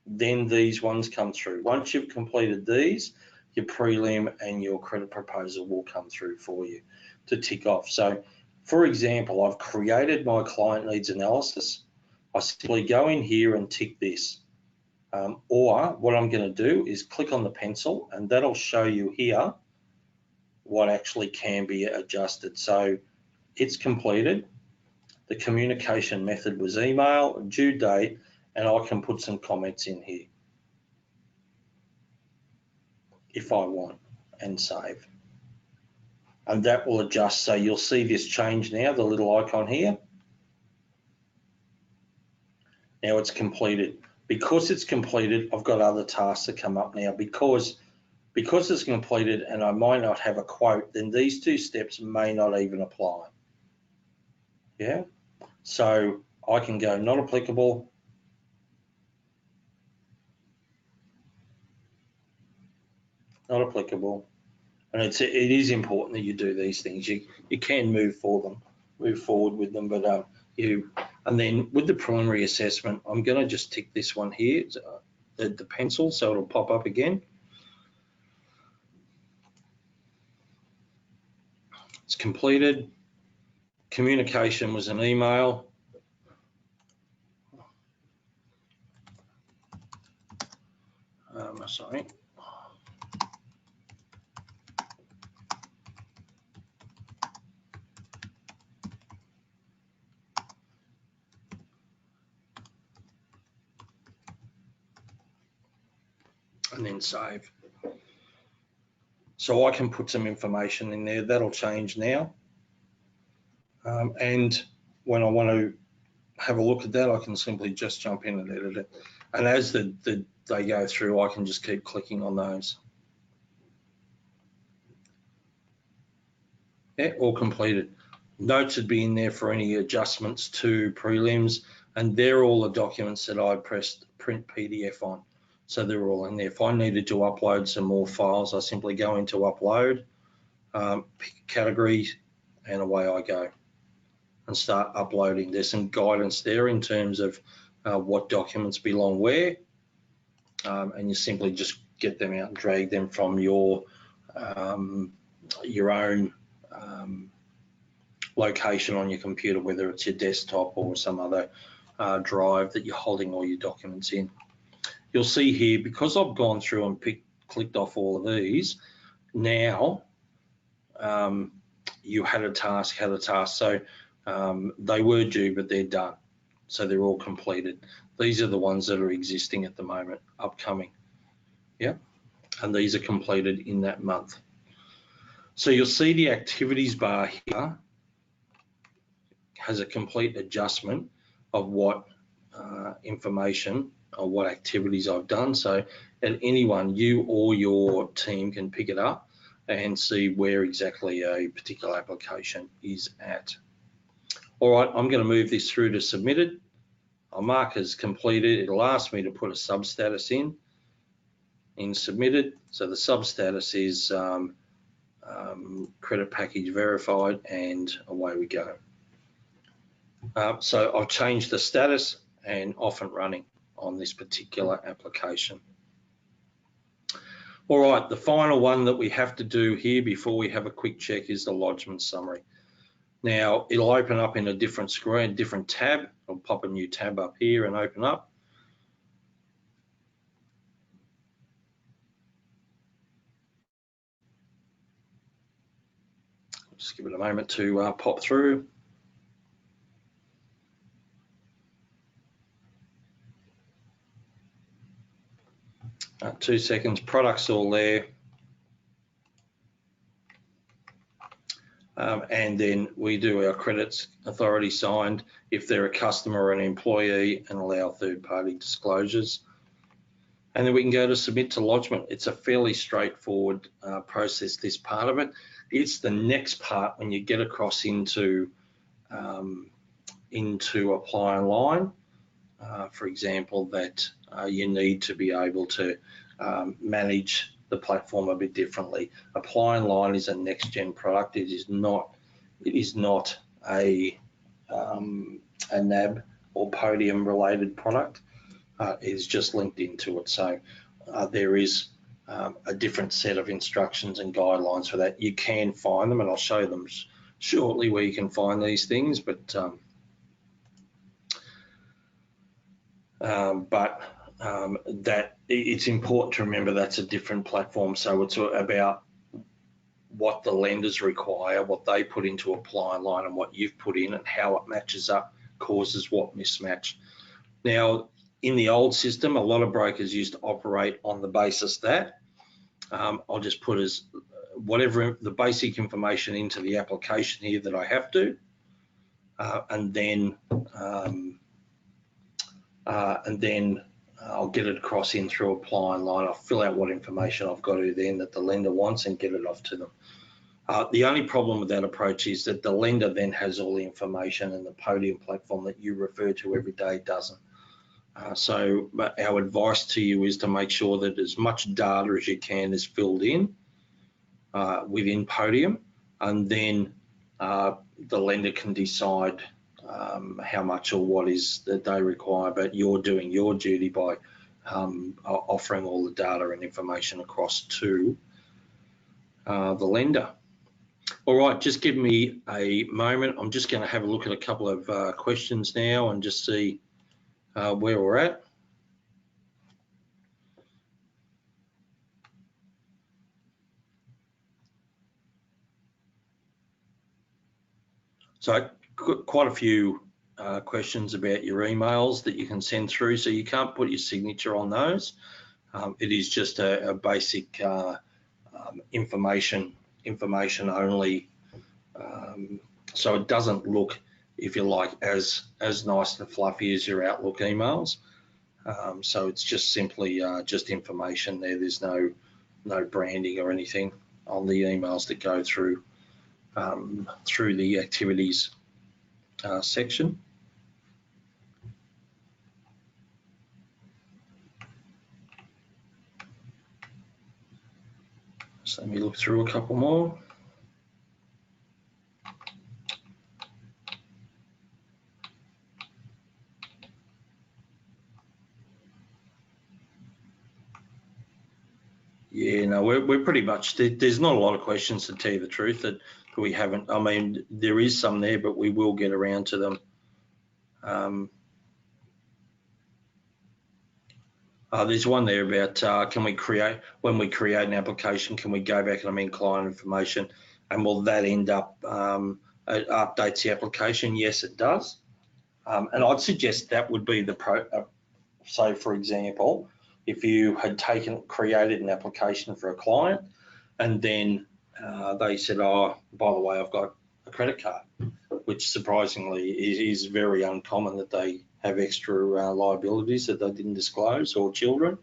then these ones come through. Once you've completed these, your prelim and your credit proposal will come through for you to tick off. So, for example, I've created my client needs analysis. I simply go in here and tick this. Or what I'm going to do is click on the pencil and that'll show you here what actually can be adjusted. So it's completed. The communication method was email, due date, and I can put some comments in here if I want and save. And that will adjust. So you'll see this change now, the little icon here. Now it's completed. Because it's completed, I've got other tasks that come up now. Because it's completed and I might not have a quote, then these two steps may not even apply. Yeah, so I can go not applicable. Not applicable. And it is important that you do these things. You can move forward with them, but and then with the preliminary assessment, I'm going to just tick this one here, the pencil, so it'll pop up again. It's completed. Communication was an email. Sorry. And then save. So I can put some information in there. That'll change now. And when I want to have a look at that, I can simply just jump in and edit it. And as they go through, I can just keep clicking on those. Yeah, all completed. Notes would be in there for any adjustments to prelims, and they're all the documents that I pressed print PDF on. So they're all in there. If I needed to upload some more files, I simply go into upload, pick a category, and away I go and start uploading. There's some guidance there in terms of what documents belong where, and you simply just get them out and drag them from your own location on your computer, whether it's your desktop or some other drive that you're holding all your documents in. You'll see here, because I've gone through and clicked off all of these, now you had a task. So they were due, but they're done. So they're all completed. These are the ones that are existing at the moment, upcoming. Yeah, and these are completed in that month. So you'll see the activities bar here has a complete adjustment of what information or what activities I've done. So at anyone, you or your team can pick it up and see where exactly a particular application is at. All right, I'm going to move this through to submitted. I'll mark as completed. It'll ask me to put a sub-status in submitted. So the sub-status is credit package verified, and away we go. So I've changed the status and off and running on this particular application. All right, the final one that we have to do here before we have a quick check is the Lodgements Summary. Now, it'll open up in a different screen, different tab. I'll pop a new tab up here and open up. Just give it a moment to pop through. 2 seconds, products all there. And then we do our credits authority signed if they're a customer or an employee, and allow third-party disclosures. And then we can go to submit to lodgement. It's a fairly straightforward process, this part of it. It's the next part when you get across into apply online, for example, that you need to be able to manage the platform a bit differently. Apply online is a next-gen product. It is not a NAB or Podium related product. It is just linked into it. So there is a different set of instructions and guidelines for that. You can find them, and I'll show them shortly where you can find these things, but that it's important to remember that's a different platform. So it's about what the lenders require, what they put into apply online, and what you've put in, and how it matches up causes what mismatch. Now, in the old system, a lot of brokers used to operate on the basis that I'll just put as whatever the basic information into the application here that I have to, and then I'll get it across in through apply online. I'll fill out what information I've got to then that the lender wants and get it off to them. The only problem with that approach is that the lender then has all the information, and the Podium platform that you refer to every day doesn't. So our advice to you is to make sure that as much data as you can is filled in within Podium, and then the lender can decide how much or what is that they require, but you're doing your duty by offering all the data and information across to the lender. All right, just give me a moment. I'm just going to have a look at a couple of questions now and just see where we're at. So quite a few questions about your emails that you can send through. So you can't put your signature on those. It is just a basic information only. So it doesn't look, if you like, as nice and fluffy as your Outlook emails. So it's just simply just information there. There's no branding or anything on the emails that go through the activities section. So let me look through a couple more. Yeah, no, we're pretty much, there's not a lot of questions, to tell you the truth, that we haven't. I mean, there is some there, but we will get around to them. There's one there about when we create an application, can we go back and amend client information, and will that end up, it updates the application? Yes, it does. And I'd suggest that would be so for example, if you had created an application for a client, and then they said, oh, by the way, I've got a credit card, which surprisingly is very uncommon, that they have extra liabilities that they didn't disclose, or children.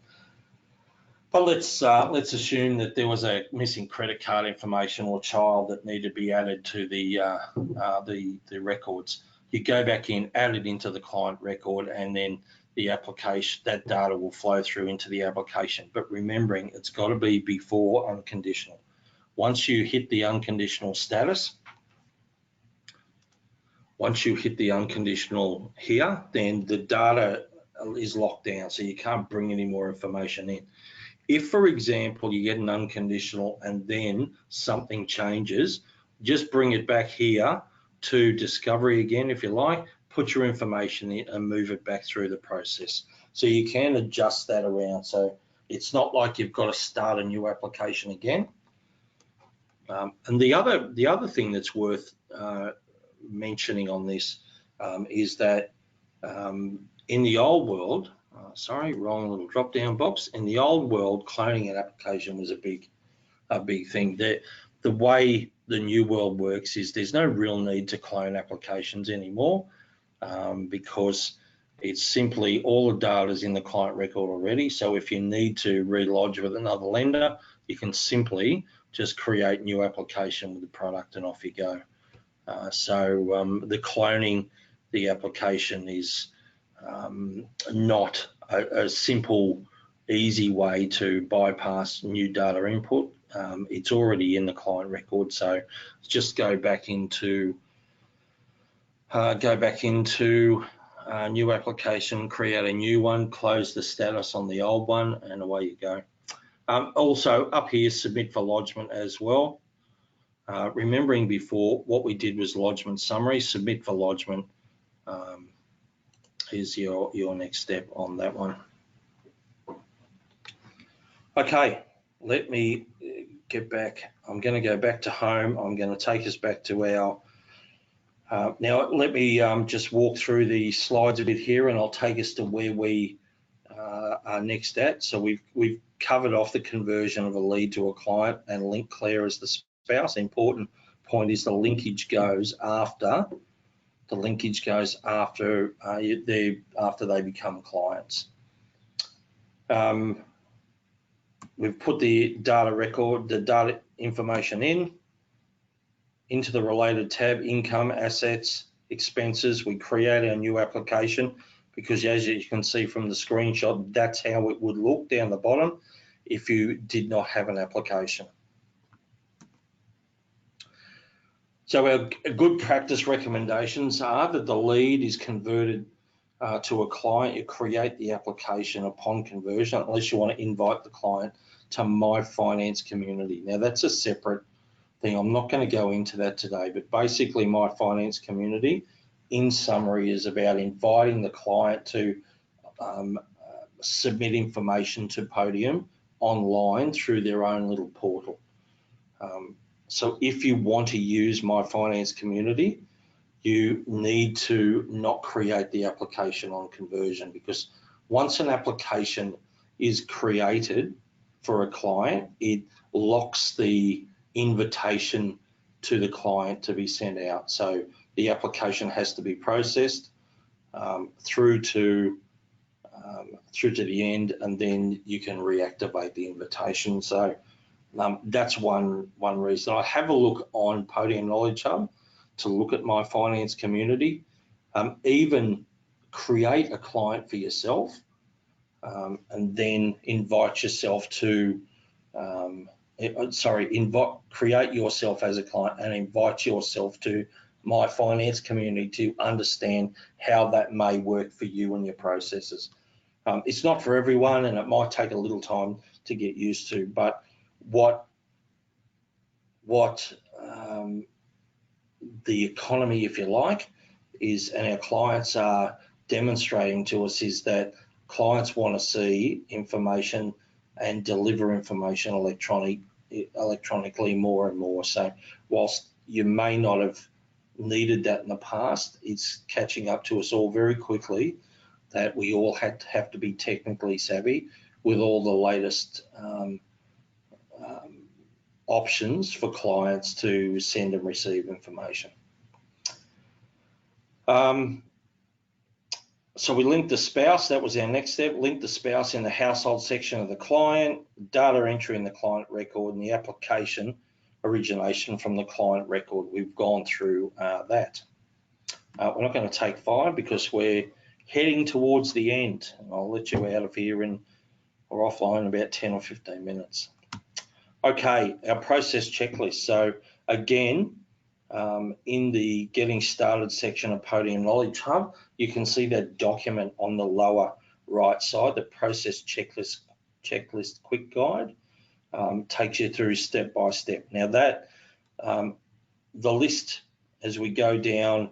But let's assume that there was a missing credit card information or child that needed to be added to the records. You go back in, add it into the client record, and then the application, that data will flow through into the application. But remembering, it's got to be before unconditional. Once you hit the unconditional status, once you hit the unconditional here, then the data is locked down, so you can't bring any more information in. If, for example, you get an unconditional and then something changes, just bring it back here to discovery again, if you like, put your information in and move it back through the process. So you can adjust that around. So it's not like you've got to start a new application again. And the other thing that's worth mentioning on this is that in the old world, sorry, wrong little drop down box. In the old world, cloning an application was a big thing. The way the new world works is there's no real need to clone applications anymore, because it's simply all the data is in the client record already. So if you need to relodge with another lender, you can simply just create new application with the product and off you go. So the cloning the application is not a simple, easy way to bypass new data input. It's already in the client record, so just go back into new application, create a new one, close the status on the old one, and away you go. Also up here, submit for lodgement as well. Remembering before, what we did was Lodgements Summary. Submit for lodgement is your next step on that one. Okay, let me get back. I'm going to go back to home. I'm going to take us back to our now let me just walk through the slides a bit here, and I'll take us to where we are next at. So we've covered off the conversion of a lead to a client and link Claire as the spouse. The important point is the linkage goes after after they become clients. We've put the data record, the data information into the related tab, income, assets, expenses. We create our new application, because as you can see from the screenshot, that's how it would look down the bottom if you did not have an application. So our good practice recommendations are that the lead is converted to a client. You create the application upon conversion, unless you want to invite the client to My Finance Community. Now that's a separate thing. I'm not going to go into that today, but basically My Finance Community, in summary, is about inviting the client to submit information to Podium online through their own little portal. So if you want to use My Finance Community, you need to not create the application on conversion, because once an application is created for a client, it locks the invitation to the client to be sent out. So the application has to be processed through to the end, and then you can reactivate the invitation. So that's one reason. I have a look on Podium Knowledge Hub to look at My Finance Community. Even create a client for yourself, and then invite yourself to create yourself as a client and invite yourself to my finance community to understand how that may work for you and your processes. It's not for everyone, and it might take a little time to get used to, but what the economy, if you like, is, and our clients are demonstrating to us, is that clients want to see information and deliver information electronically more and more. So whilst you may not have needed that in the past, it's catching up to us all very quickly that we all have to be technically savvy with all the latest options for clients to send and receive information. So we linked the spouse, that was our next step. Link the spouse in the household section of the client, data entry in the client record, and the application origination from the client record. We've gone through that. We're not going to take 5 because we're heading towards the end. I'll let you out of here or offline in about 10 or 15 minutes. Okay, our process checklist. So again, in the Getting Started section of Podium Knowledge Hub, you can see that document on the lower right side, the process checklist quick guide, takes you through step by step. Now that the list, as we go down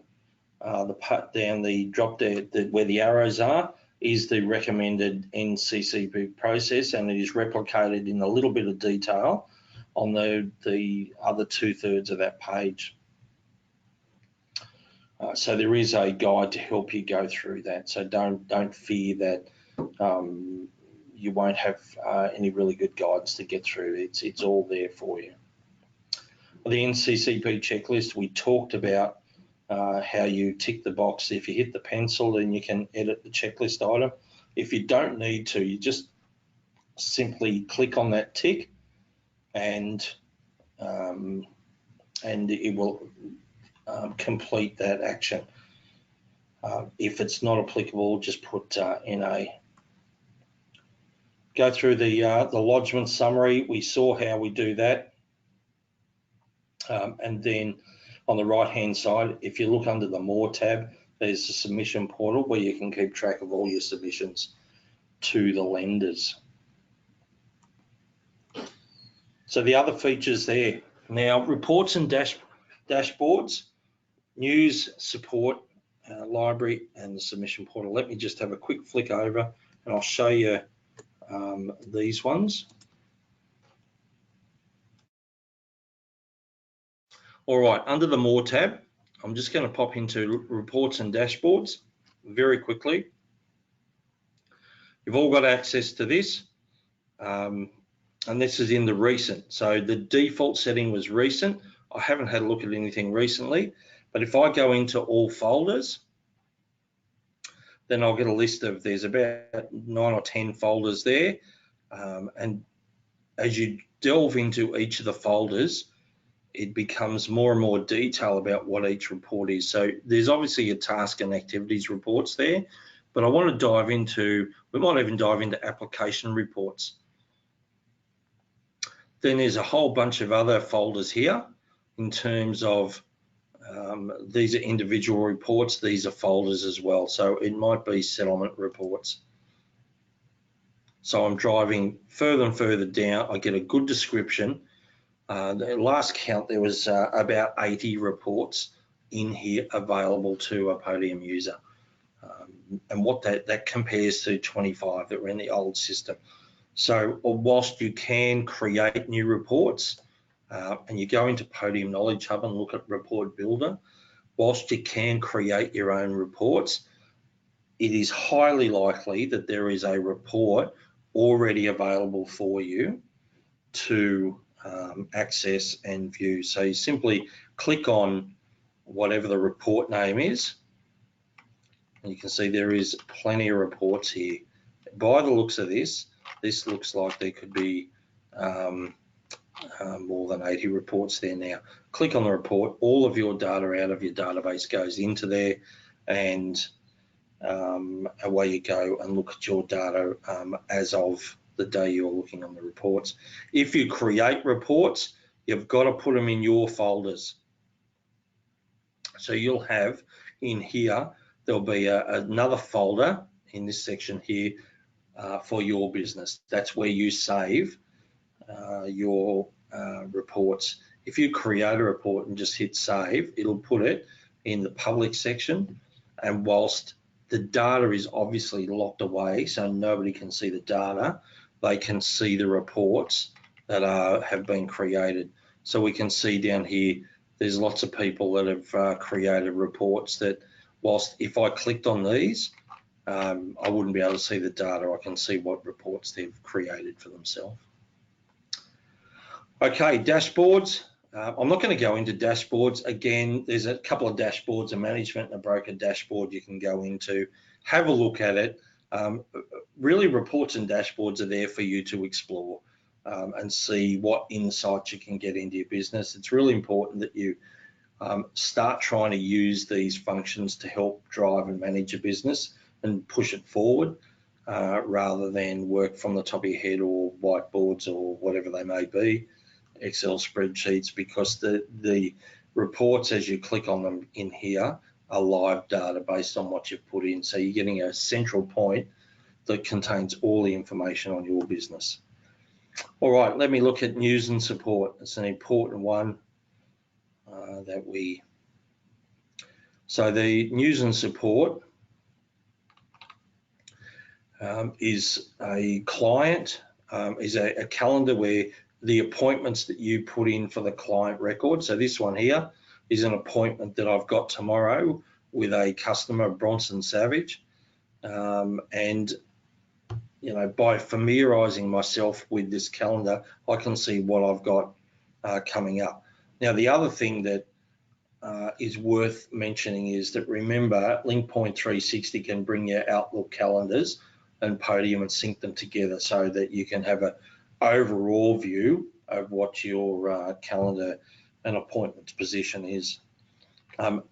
the drop there, where the arrows are, is the recommended NCCP process, and it is replicated in a little bit of detail on the other 2/3 of that page. So there is a guide to help you go through that. So don't fear that you won't have any really good guides to get through. It's all there for you. The NCCP checklist, we talked about how you tick the box. If you hit the pencil, then you can edit the checklist item. If you don't need to, you just simply click on that tick, and it will complete that action. If it's not applicable, just put NA. Go through the Lodgements Summary. We saw how we do that. And then on the right-hand side, if you look under the More tab, there's a submission portal where you can keep track of all your submissions to the lenders. So the other features there. Now, reports and dashboards, news, support, library, and the submission portal. Let me just have a quick flick over, and I'll show you these ones. All right, under the More tab, I'm just going to pop into reports and dashboards very quickly. You've all got access to this, and this is in the recent. So the default setting was recent. I haven't had a look at anything recently, but if I go into all folders, then I'll get a list of, there's about 9 or 10 folders there. And as you delve into each of the folders, it becomes more and more detail about what each report is. So there's obviously your task and activities reports there, but I want to dive into, we might even dive into application reports. Then there's a whole bunch of other folders here in terms of these are individual reports, these are folders as well. So it might be settlement reports. So I'm driving further and further down. I get a good description. The last count, there was about 80 reports in here available to a Podium user. And what that compares to 25 that were in the old system. So whilst you can create new reports, and you go into Podium Knowledge Hub and look at Report Builder, whilst you can create your own reports, it is highly likely that there is a report already available for you to access and view. So you simply click on whatever the report name is, and you can see there is plenty of reports here. By the looks of this looks like there could be more than 80 reports there now. Click on the report, all of your data out of your database goes into there, and away you go and look at your data as of the day you're looking on the reports. If you create reports, you've got to put them in your folders. So you'll have in here, there'll be another folder in this section here for your business. That's where you save your reports. If you create a report and just hit save, it'll put it in the public section. And whilst the data is obviously locked away, so nobody can see the data, they can see the reports that have been created. So we can see down here, there's lots of people that have created reports that, whilst if I clicked on these, I wouldn't be able to see the data. I can see what reports they've created for themselves. Okay, dashboards. I'm not going to go into dashboards. Again, there's a couple of dashboards, a management and a broker dashboard you can go into. Have a look at it. Really, reports and dashboards are there for you to explore and see what insights you can get into your business. It's really important that you start trying to use these functions to help drive and manage your business and push it forward rather than work from the top of your head or whiteboards or whatever they may be. Excel spreadsheets, because the reports, as you click on them in here, are live data based on what you've put in. So you're getting a central point that contains all the information on your business. All right, let me look at news and support. It's an important one so the news and support is a client, is a calendar where the appointments that you put in for the client record. So this one here is an appointment that I've got tomorrow with a customer, Bronson Savage. And you know, by familiarizing myself with this calendar, I can see what I've got coming up. Now, the other thing that is worth mentioning is that, remember, LinkPoint 360 can bring your Outlook calendars and Podium and sync them together so that you can have an overall view of what your calendar and appointments position is.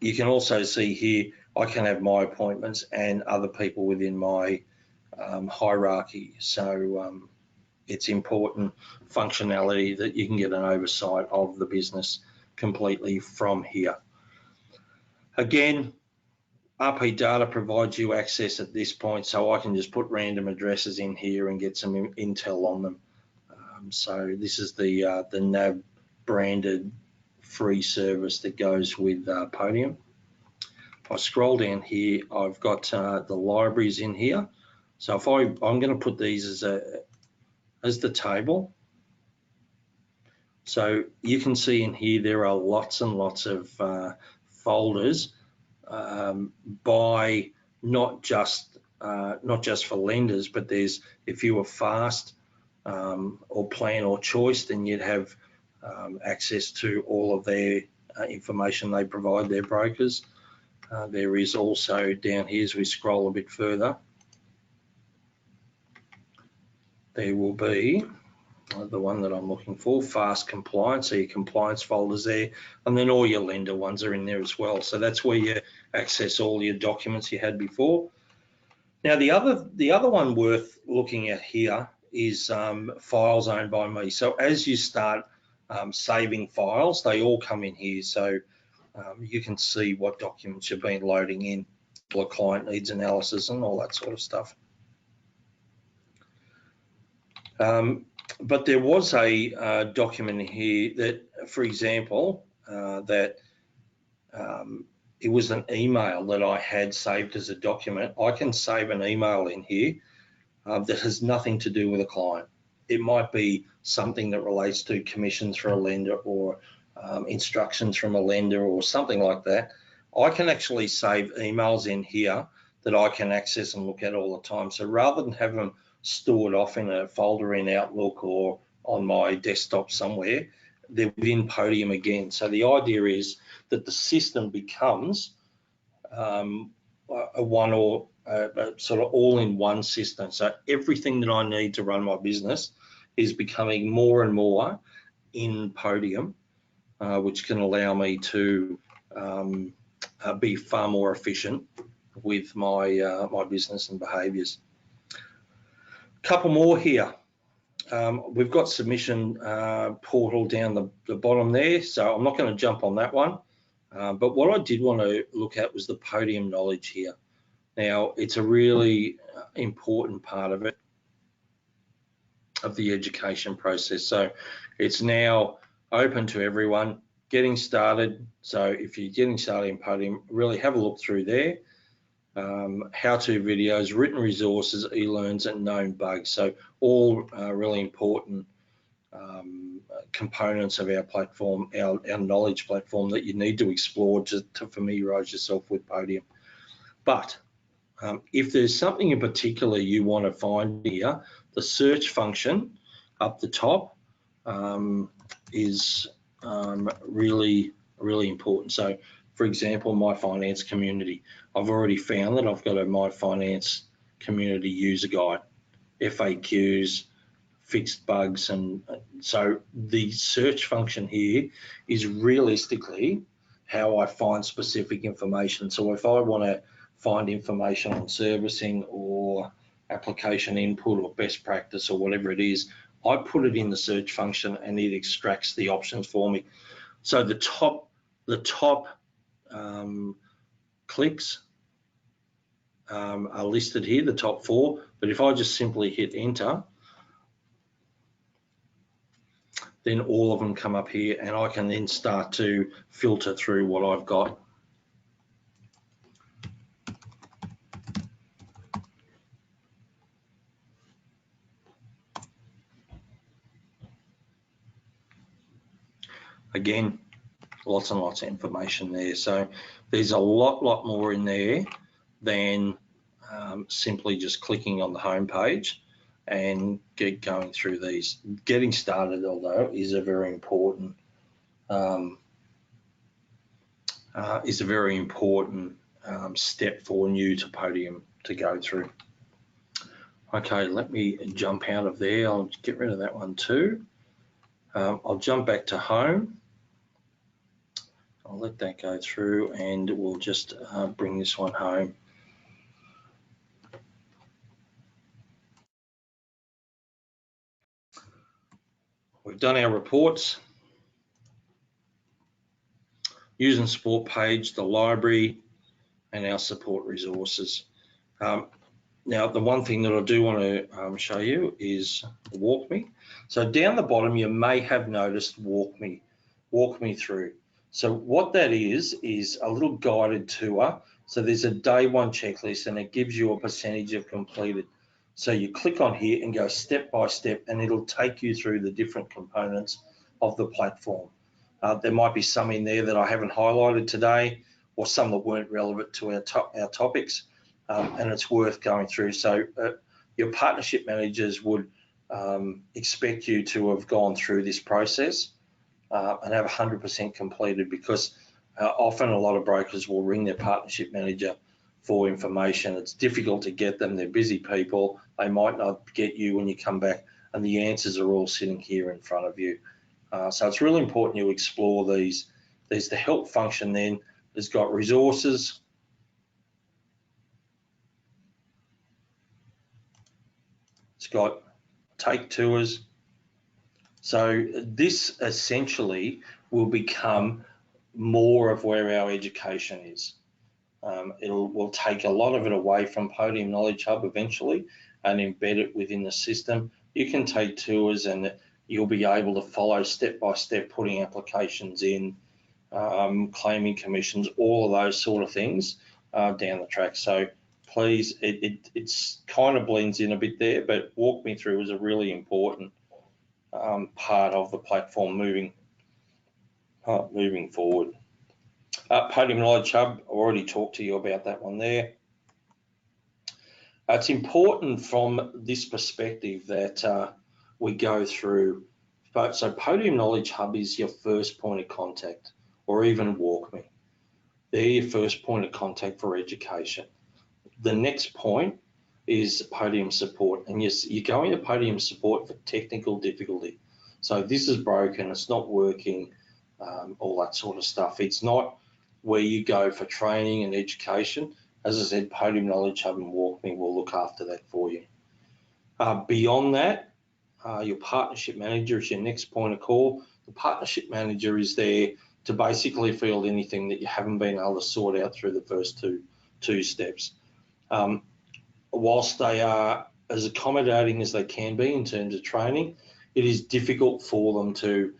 You can also see here, I can have my appointments and other people within my hierarchy. So it's important functionality that you can get an oversight of the business completely from here. Again, RP data provides you access at this point, so I can just put random addresses in here and get some intel on them. So this is the NAB branded free service that goes with Podium. If I scroll down here, I've got the libraries in here. So if I'm going to put these as the table. So you can see in here there are lots and lots of folders by not just for lenders, but there's, if you were fast or plan or choice, then you'd have access to all of their information they provide their brokers. There is also down here, as we scroll a bit further, there will be the one that I'm looking for, fast compliance, so your compliance folders there, and then all your lender ones are in there as well. So that's where you access all your documents you had before. Now the other one worth looking at here is files owned by me. So as you start saving files, they all come in here. So you can see what documents you've been loading in, what client needs analysis and all that sort of stuff. But there was a document here that, for example, that it was an email that I had saved as a document. I can save an email in here that has nothing to do with a client. It might be something that relates to commissions for a lender or instructions from a lender or something like that. I can actually save emails in here that I can access and look at all the time. So rather than have them stored off in a folder in Outlook or on my desktop somewhere, they're within Podium again. So the idea is that the system becomes a sort of all-in-one system. So everything that I need to run my business is becoming more and more in Podium, which can allow me to be far more efficient with my my business and behaviours. Couple more here. We've got submission portal down the bottom there, so I'm not going to jump on that one. But what I did want to look at was the Podium Knowledge here. Now, it's a really important part of it, of the education process. So it's now open to everyone getting started. So if you're getting started in Podium, really have a look through there. How-to videos, written resources, e-learns, and known bugs. So all really important components of our platform, our knowledge platform that you need to explore to familiarise yourself with Podium. But if there's something in particular you want to find here, the search function up the top is really important. So, for example, My Finance Community. I've already found that I've got a My Finance Community user guide, FAQs, fixed bugs, and so the search function here is realistically how I find specific information. So if I want to find information on servicing or application input or best practice or whatever it is, I put it in the search function and it extracts the options for me. So the top clicks are listed here, the top 4, but if I just simply hit enter, then all of them come up here and I can then start to filter through what I've got. Again, lots and lots of information there. So there's a lot more in there than simply just clicking on the home page and going through these. Getting started, although, is a very important step for new to Podium to go through. Okay, let me jump out of there. I'll get rid of that one too. I'll jump back to home. I'll let that go through and we'll just bring this one home. We've done our reports, use and support page, the library, and our support resources. Now, the one thing that I do want to show you is Walk Me. So down the bottom, you may have noticed Walk Me through. So what that is a little guided tour. So there's a day 1 checklist and it gives you a percentage of completed. So you click on here and go step by step and it'll take you through the different components of the platform. There might be some in there that I haven't highlighted today or some that weren't relevant to our topics, and it's worth going through. So your partnership managers would expect you to have gone through this process and have 100% completed, because often a lot of brokers will ring their partnership manager for information. It's difficult to get them. They're busy people. They might not get you when you come back, and the answers are all sitting here in front of you. So it's really important you explore these. There's the help function then. It's got resources. It's got take tours. So this essentially will become more of where our education is. We'll take a lot of it away from Podium Knowledge Hub eventually and embed it within the system. You can take tours and you'll be able to follow step by step, putting applications in, claiming commissions, all of those sort of things down the track. So please, it's kind of blends in a bit there, but Walk Me Through is a really important part of the platform moving forward. Podium Knowledge Hub, I already talked to you about that one there. It's important from this perspective that we go through, so Podium Knowledge Hub is your first point of contact, or even Walk Me. They're your first point of contact for education. The next point is Podium Support, and you go into Podium Support for technical difficulty. So this is broken, it's not working, all that sort of stuff. It's not where you go for training and education. As I said, Podium Knowledge Hub and Walk Me will look after that for you. Beyond that, your partnership manager is your next point of call. The partnership manager is there to basically field anything that you haven't been able to sort out through the first two steps. Whilst they are as accommodating as they can be in terms of training, it is difficult for them to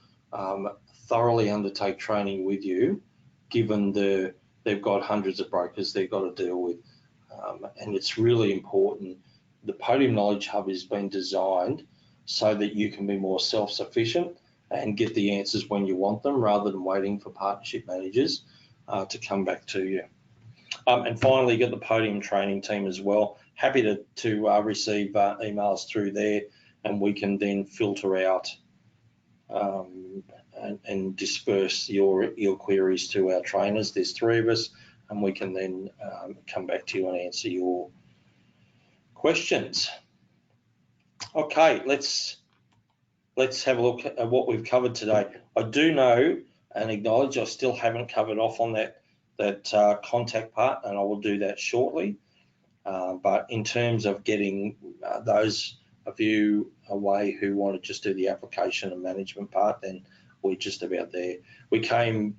thoroughly undertake training with you, given they've got hundreds of brokers they've got to deal with. And it's really important. The Podium Knowledge Hub has been designed so that you can be more self-sufficient and get the answers when you want them, rather than waiting for partnership managers to come back to you. And finally, you got the Podium training team as well. Happy to receive emails through there, and we can then filter out and disperse your queries to our trainers. There's 3 of us, and we can then come back to you and answer your questions. Okay, let's have a look at what we've covered today. I do know and acknowledge I still haven't covered off on that contact part, and I will do that shortly. But in terms of getting those of you away who want to just do the application and management part, then we're just about there. We came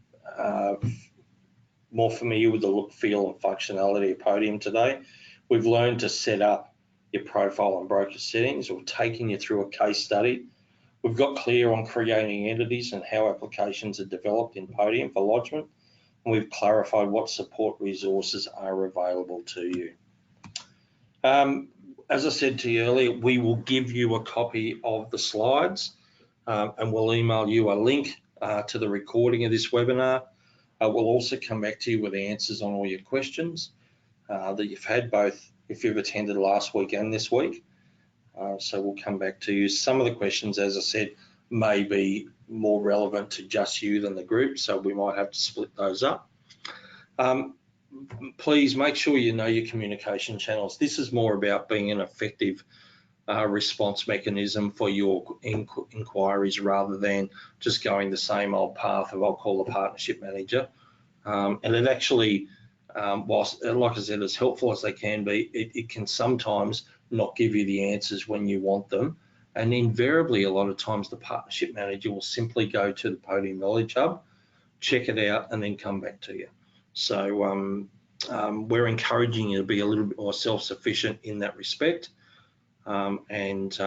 more familiar with the look, feel and functionality of Podium today. We've learned to set up your profile and broker settings. We've taken you through a case study. We've got clear on creating entities and how applications are developed in Podium for lodgement. And we've clarified what support resources are available to you. As I said to you earlier, we will give you a copy of the slides and we'll email you a link to the recording of this webinar. We'll also come back to you with answers on all your questions that you've had, both if you've attended last week and this week. So we'll come back to you. Some of the questions, as I said, may be more relevant to just you than the group, so we might have to split those up. Please make sure you know your communication channels. This is more about being an effective response mechanism for your inquiries, rather than just going the same old path of, I'll call the partnership manager. And it actually, whilst, like I said, as helpful as they can be, it can sometimes not give you the answers when you want them. And invariably, a lot of times, the partnership manager will simply go to the Podium Knowledge Hub, check it out, and then come back to you. So we're encouraging you to be a little bit more self-sufficient in that respect, and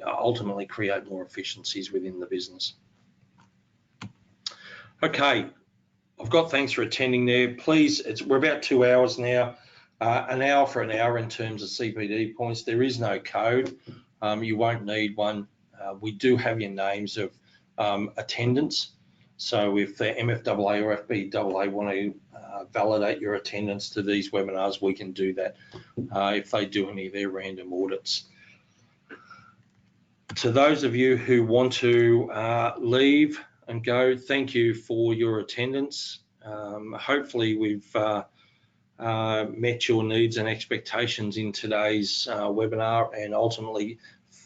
ultimately create more efficiencies within the business. Okay, I've got thanks for attending there. Please, we're about 2 hours now, an hour for an hour in terms of CPD points. There is no code. You won't need one. We do have your names of attendance. So if the MFAA or FBAA want to validate your attendance to these webinars, we can do that if they do any of their random audits. To those of you who want to leave and go, thank you for your attendance. Hopefully we've met your needs and expectations in today's webinar, and ultimately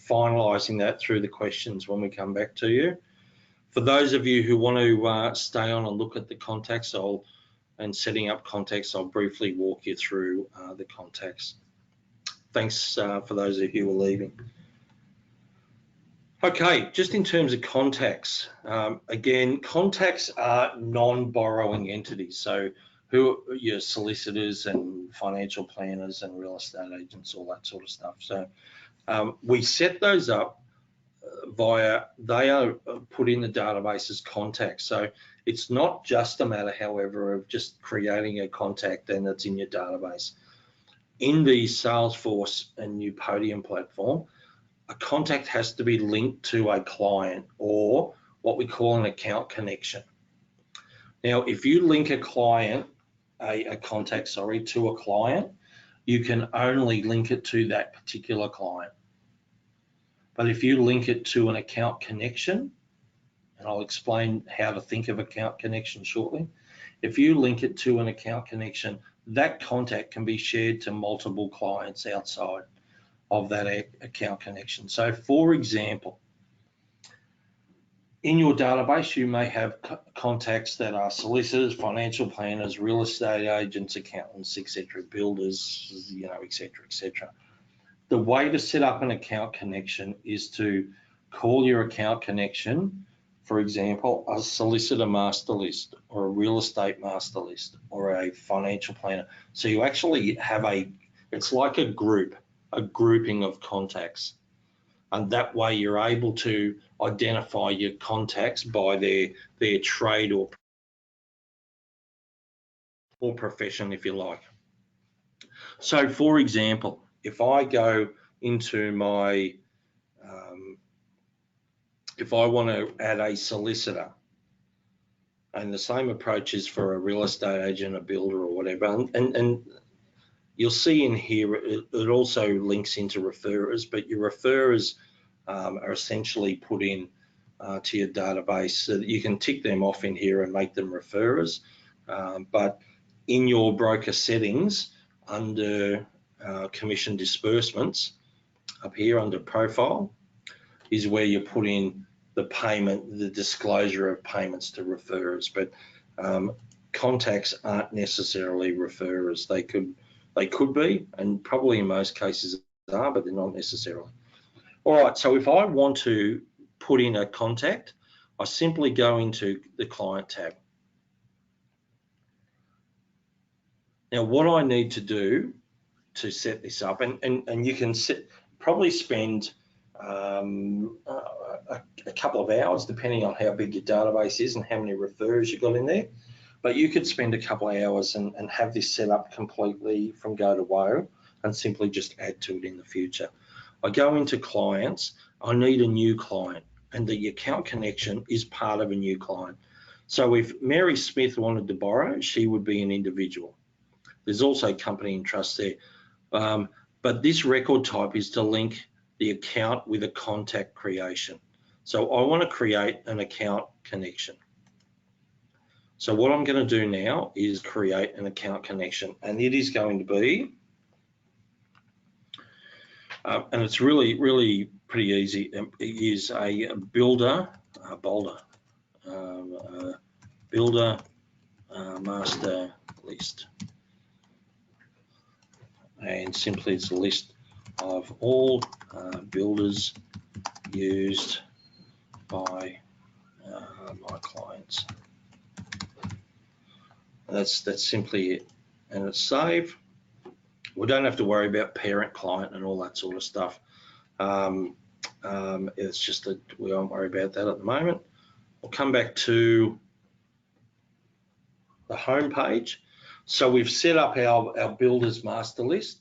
finalising that through the questions when we come back to you. For those of you who want to stay on and look at the contacts and setting up contacts, I'll briefly walk you through the contacts. Thanks for those of you who are leaving. Okay, just in terms of contacts, again, contacts are non-borrowing entities. So who are your solicitors and financial planners and real estate agents, all that sort of stuff. So we set those up they are put in the database as contacts. So it's not just a matter, however, of just creating a contact and it's in your database. In the Salesforce and new Podium platform, a contact has to be linked to a client, or what we call an account connection. Now, if you link a contact to a client, you can only link it to that particular client. But if you link it to an account connection, and I'll explain how to think of account connection shortly. If you link it to an account connection, that contact can be shared to multiple clients outside of that account connection. So for example, in your database, you may have contacts that are solicitors, financial planners, real estate agents, accountants, etc., builders, etc., etc. the way to set up an account connection is to call your account connection, for example, a solicitor master list or a real estate master list or a financial planner. So you actually have it's like a grouping of contacts. And that way you're able to identify your contacts by their trade or profession, if you like. So for example, if I go into my, if I want to add a solicitor, and the same approach is for a real estate agent, a builder or whatever, and you'll see in here, it also links into referrers, but your referrers are essentially put in to your database so that you can tick them off in here and make them referrers. But in your broker settings, under commission disbursements, up here under profile, is where you put in the payment, the disclosure of payments to referrers. But contacts aren't necessarily referrers. They could be, and probably in most cases are, but they're not necessarily. All right, so if I want to put in a contact, I simply go into the client tab. Now, what I need to do to set this up, and you can probably spend a couple of hours, depending on how big your database is and how many referrers you've got in there. But you could spend a couple of hours and have this set up completely from go to woe and simply just add to it in the future. I go into clients, I need a new client, and the account connection is part of a new client. So if Mary Smith wanted to borrow, she would be an individual. There's also company and trust there. But this record type is to link the account with a contact creation. So I want to create an account connection. So what I'm going to do now is create an account connection, and it is going to be, and it's really pretty easy. It is a builder master list, and simply it's a list of all builders used by my clients. That's simply it, and it's save. We don't have to worry about parent client and all that sort of stuff. It's just that we won't worry about that at the moment. We'll come back to the home page. So we've set up our builders master list.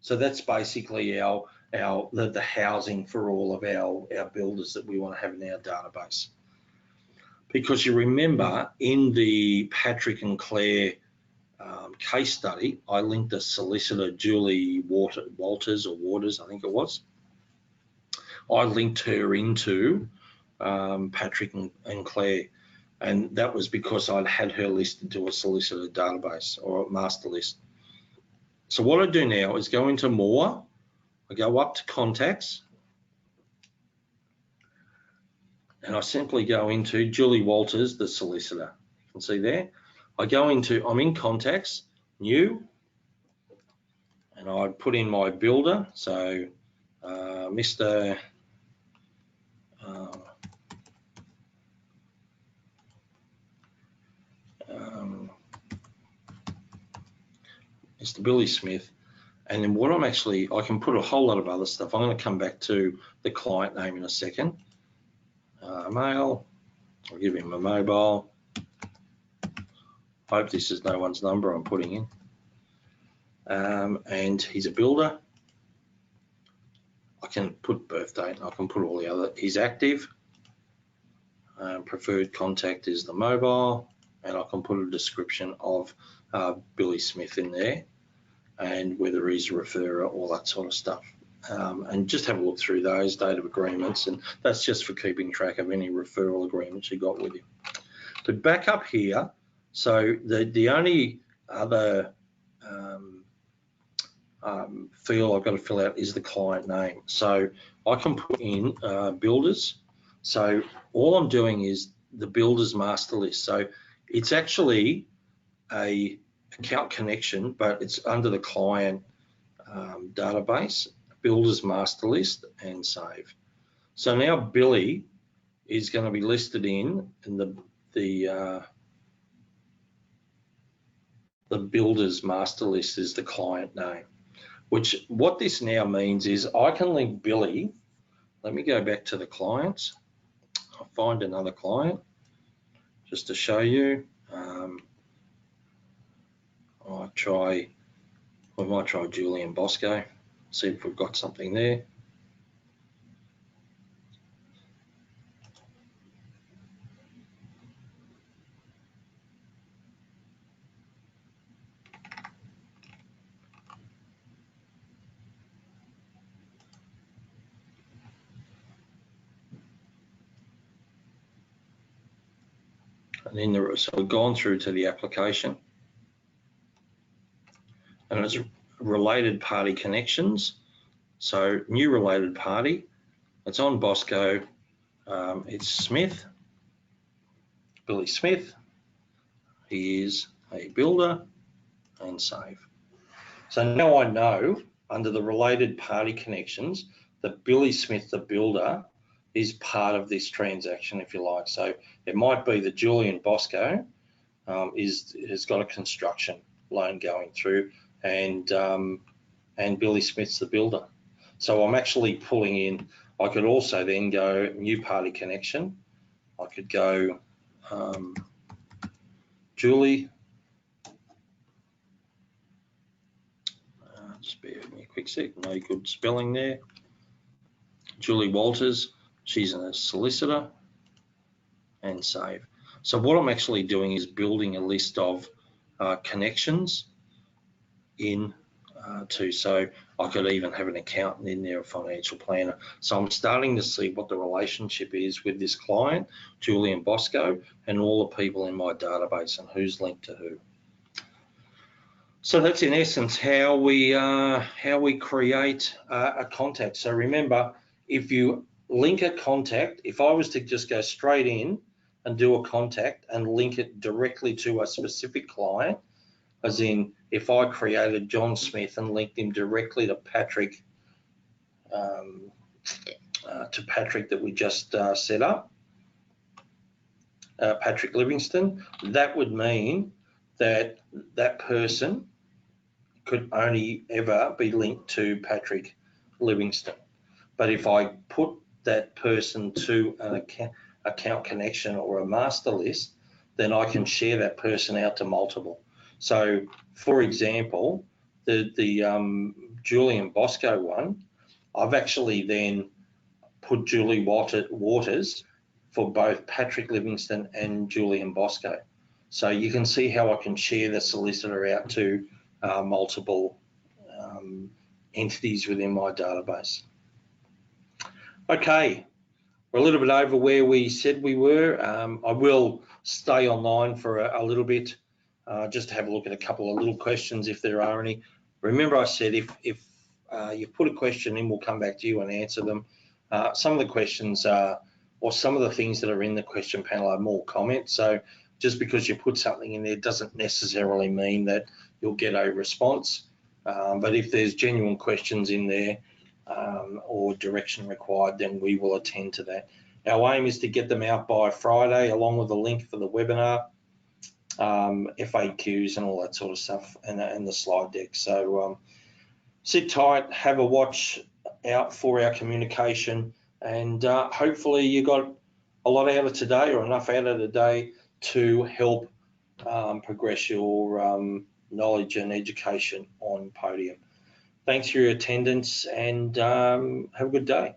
So that's basically the housing for all of our builders that we want to have in our database. Because you remember in the Patrick and Claire case study, I linked a solicitor, Julie Waters, I think it was. I linked her into Patrick and Claire, and that was because I'd had her listed to a solicitor database or a master list. So what I do now is go into more, I go up to contacts, and I simply go into Julie Walters, the solicitor. You can see there. I go into, I'm in contacts, new, and I put in my builder. So Mr. Billy Smith. And then what I can put a whole lot of other stuff. I'm going to come back to the client name in a second. Mail, I'll give him a mobile. Hope this is no one's number I'm putting in. And he's a builder. I can put birth date, I can put all the other, he's active. Preferred contact is the mobile, and I can put a description of Billy Smith in there, and whether he's a referrer, all that sort of stuff. And just have a look through those date of agreements, and that's just for keeping track of any referral agreements you got with him. But back up here, so the only other field I've got to fill out is the client name. So I can put in builders. So all I'm doing is the builders master list. So it's actually a account connection, but it's under the client database. builder's master list and save. So now Billy is going to be listed in the builder's master list is the client name. Which what this now means is I can link Billy. Let me go back to the clients. I'll find another client just to show you. We might try Julian Bosco, see if we've got something there. And then so we've gone through to the application, and it's related party connections. So new related party, it's on Bosco, it's Smith, Billy Smith. He is a builder, and save. So now I know under the related party connections that Billy Smith, the builder, is part of this transaction, if you like. So it might be that Julian Bosco has got a construction loan going through, and Billy Smith's the builder. So I'm actually pulling in. I could also then go new party connection. I could go Julie. Just bear with me a quick sec. No good spelling there. Julie Walters. She's a solicitor, and save. So what I'm actually doing is building a list of connections in so I could even have an accountant in there, a financial planner. So I'm starting to see what the relationship is with this client, Julian Bosco, and all the people in my database and who's linked to who. So that's in essence how we create a contact. So remember, if you link a contact, if I was to just go straight in and do a contact and link it directly to a specific client, as in if I created John Smith and linked him directly to Patrick, that we just set up, Patrick Livingston, that would mean that that person could only ever be linked to Patrick Livingston. But if I put that person to an account connection or a master list, then I can share that person out to multiple. So, for example, the Julian Bosco one, I've actually then put Julie Waters for both Patrick Livingston and Julian Bosco. So you can see how I can share the solicitor out to multiple entities within my database. Okay, we're a little bit over where we said we were. I will stay online for a little bit just to have a look at a couple of little questions if there are any. Remember I said if you put a question in, we'll come back to you and answer them. Some of the questions or some of the things that are in the question panel are more comments. So just because you put something in there doesn't necessarily mean that you'll get a response. But if there's genuine questions in there or direction required, then we will attend to that. Our aim is to get them out by Friday, along with a link for the webinar, FAQs and all that sort of stuff, and the slide deck. So sit tight, have a watch out for our communication, and hopefully you got a lot out of today, or enough out of today to help progress your knowledge and education on Podium. Thanks for your attendance, and have a good day.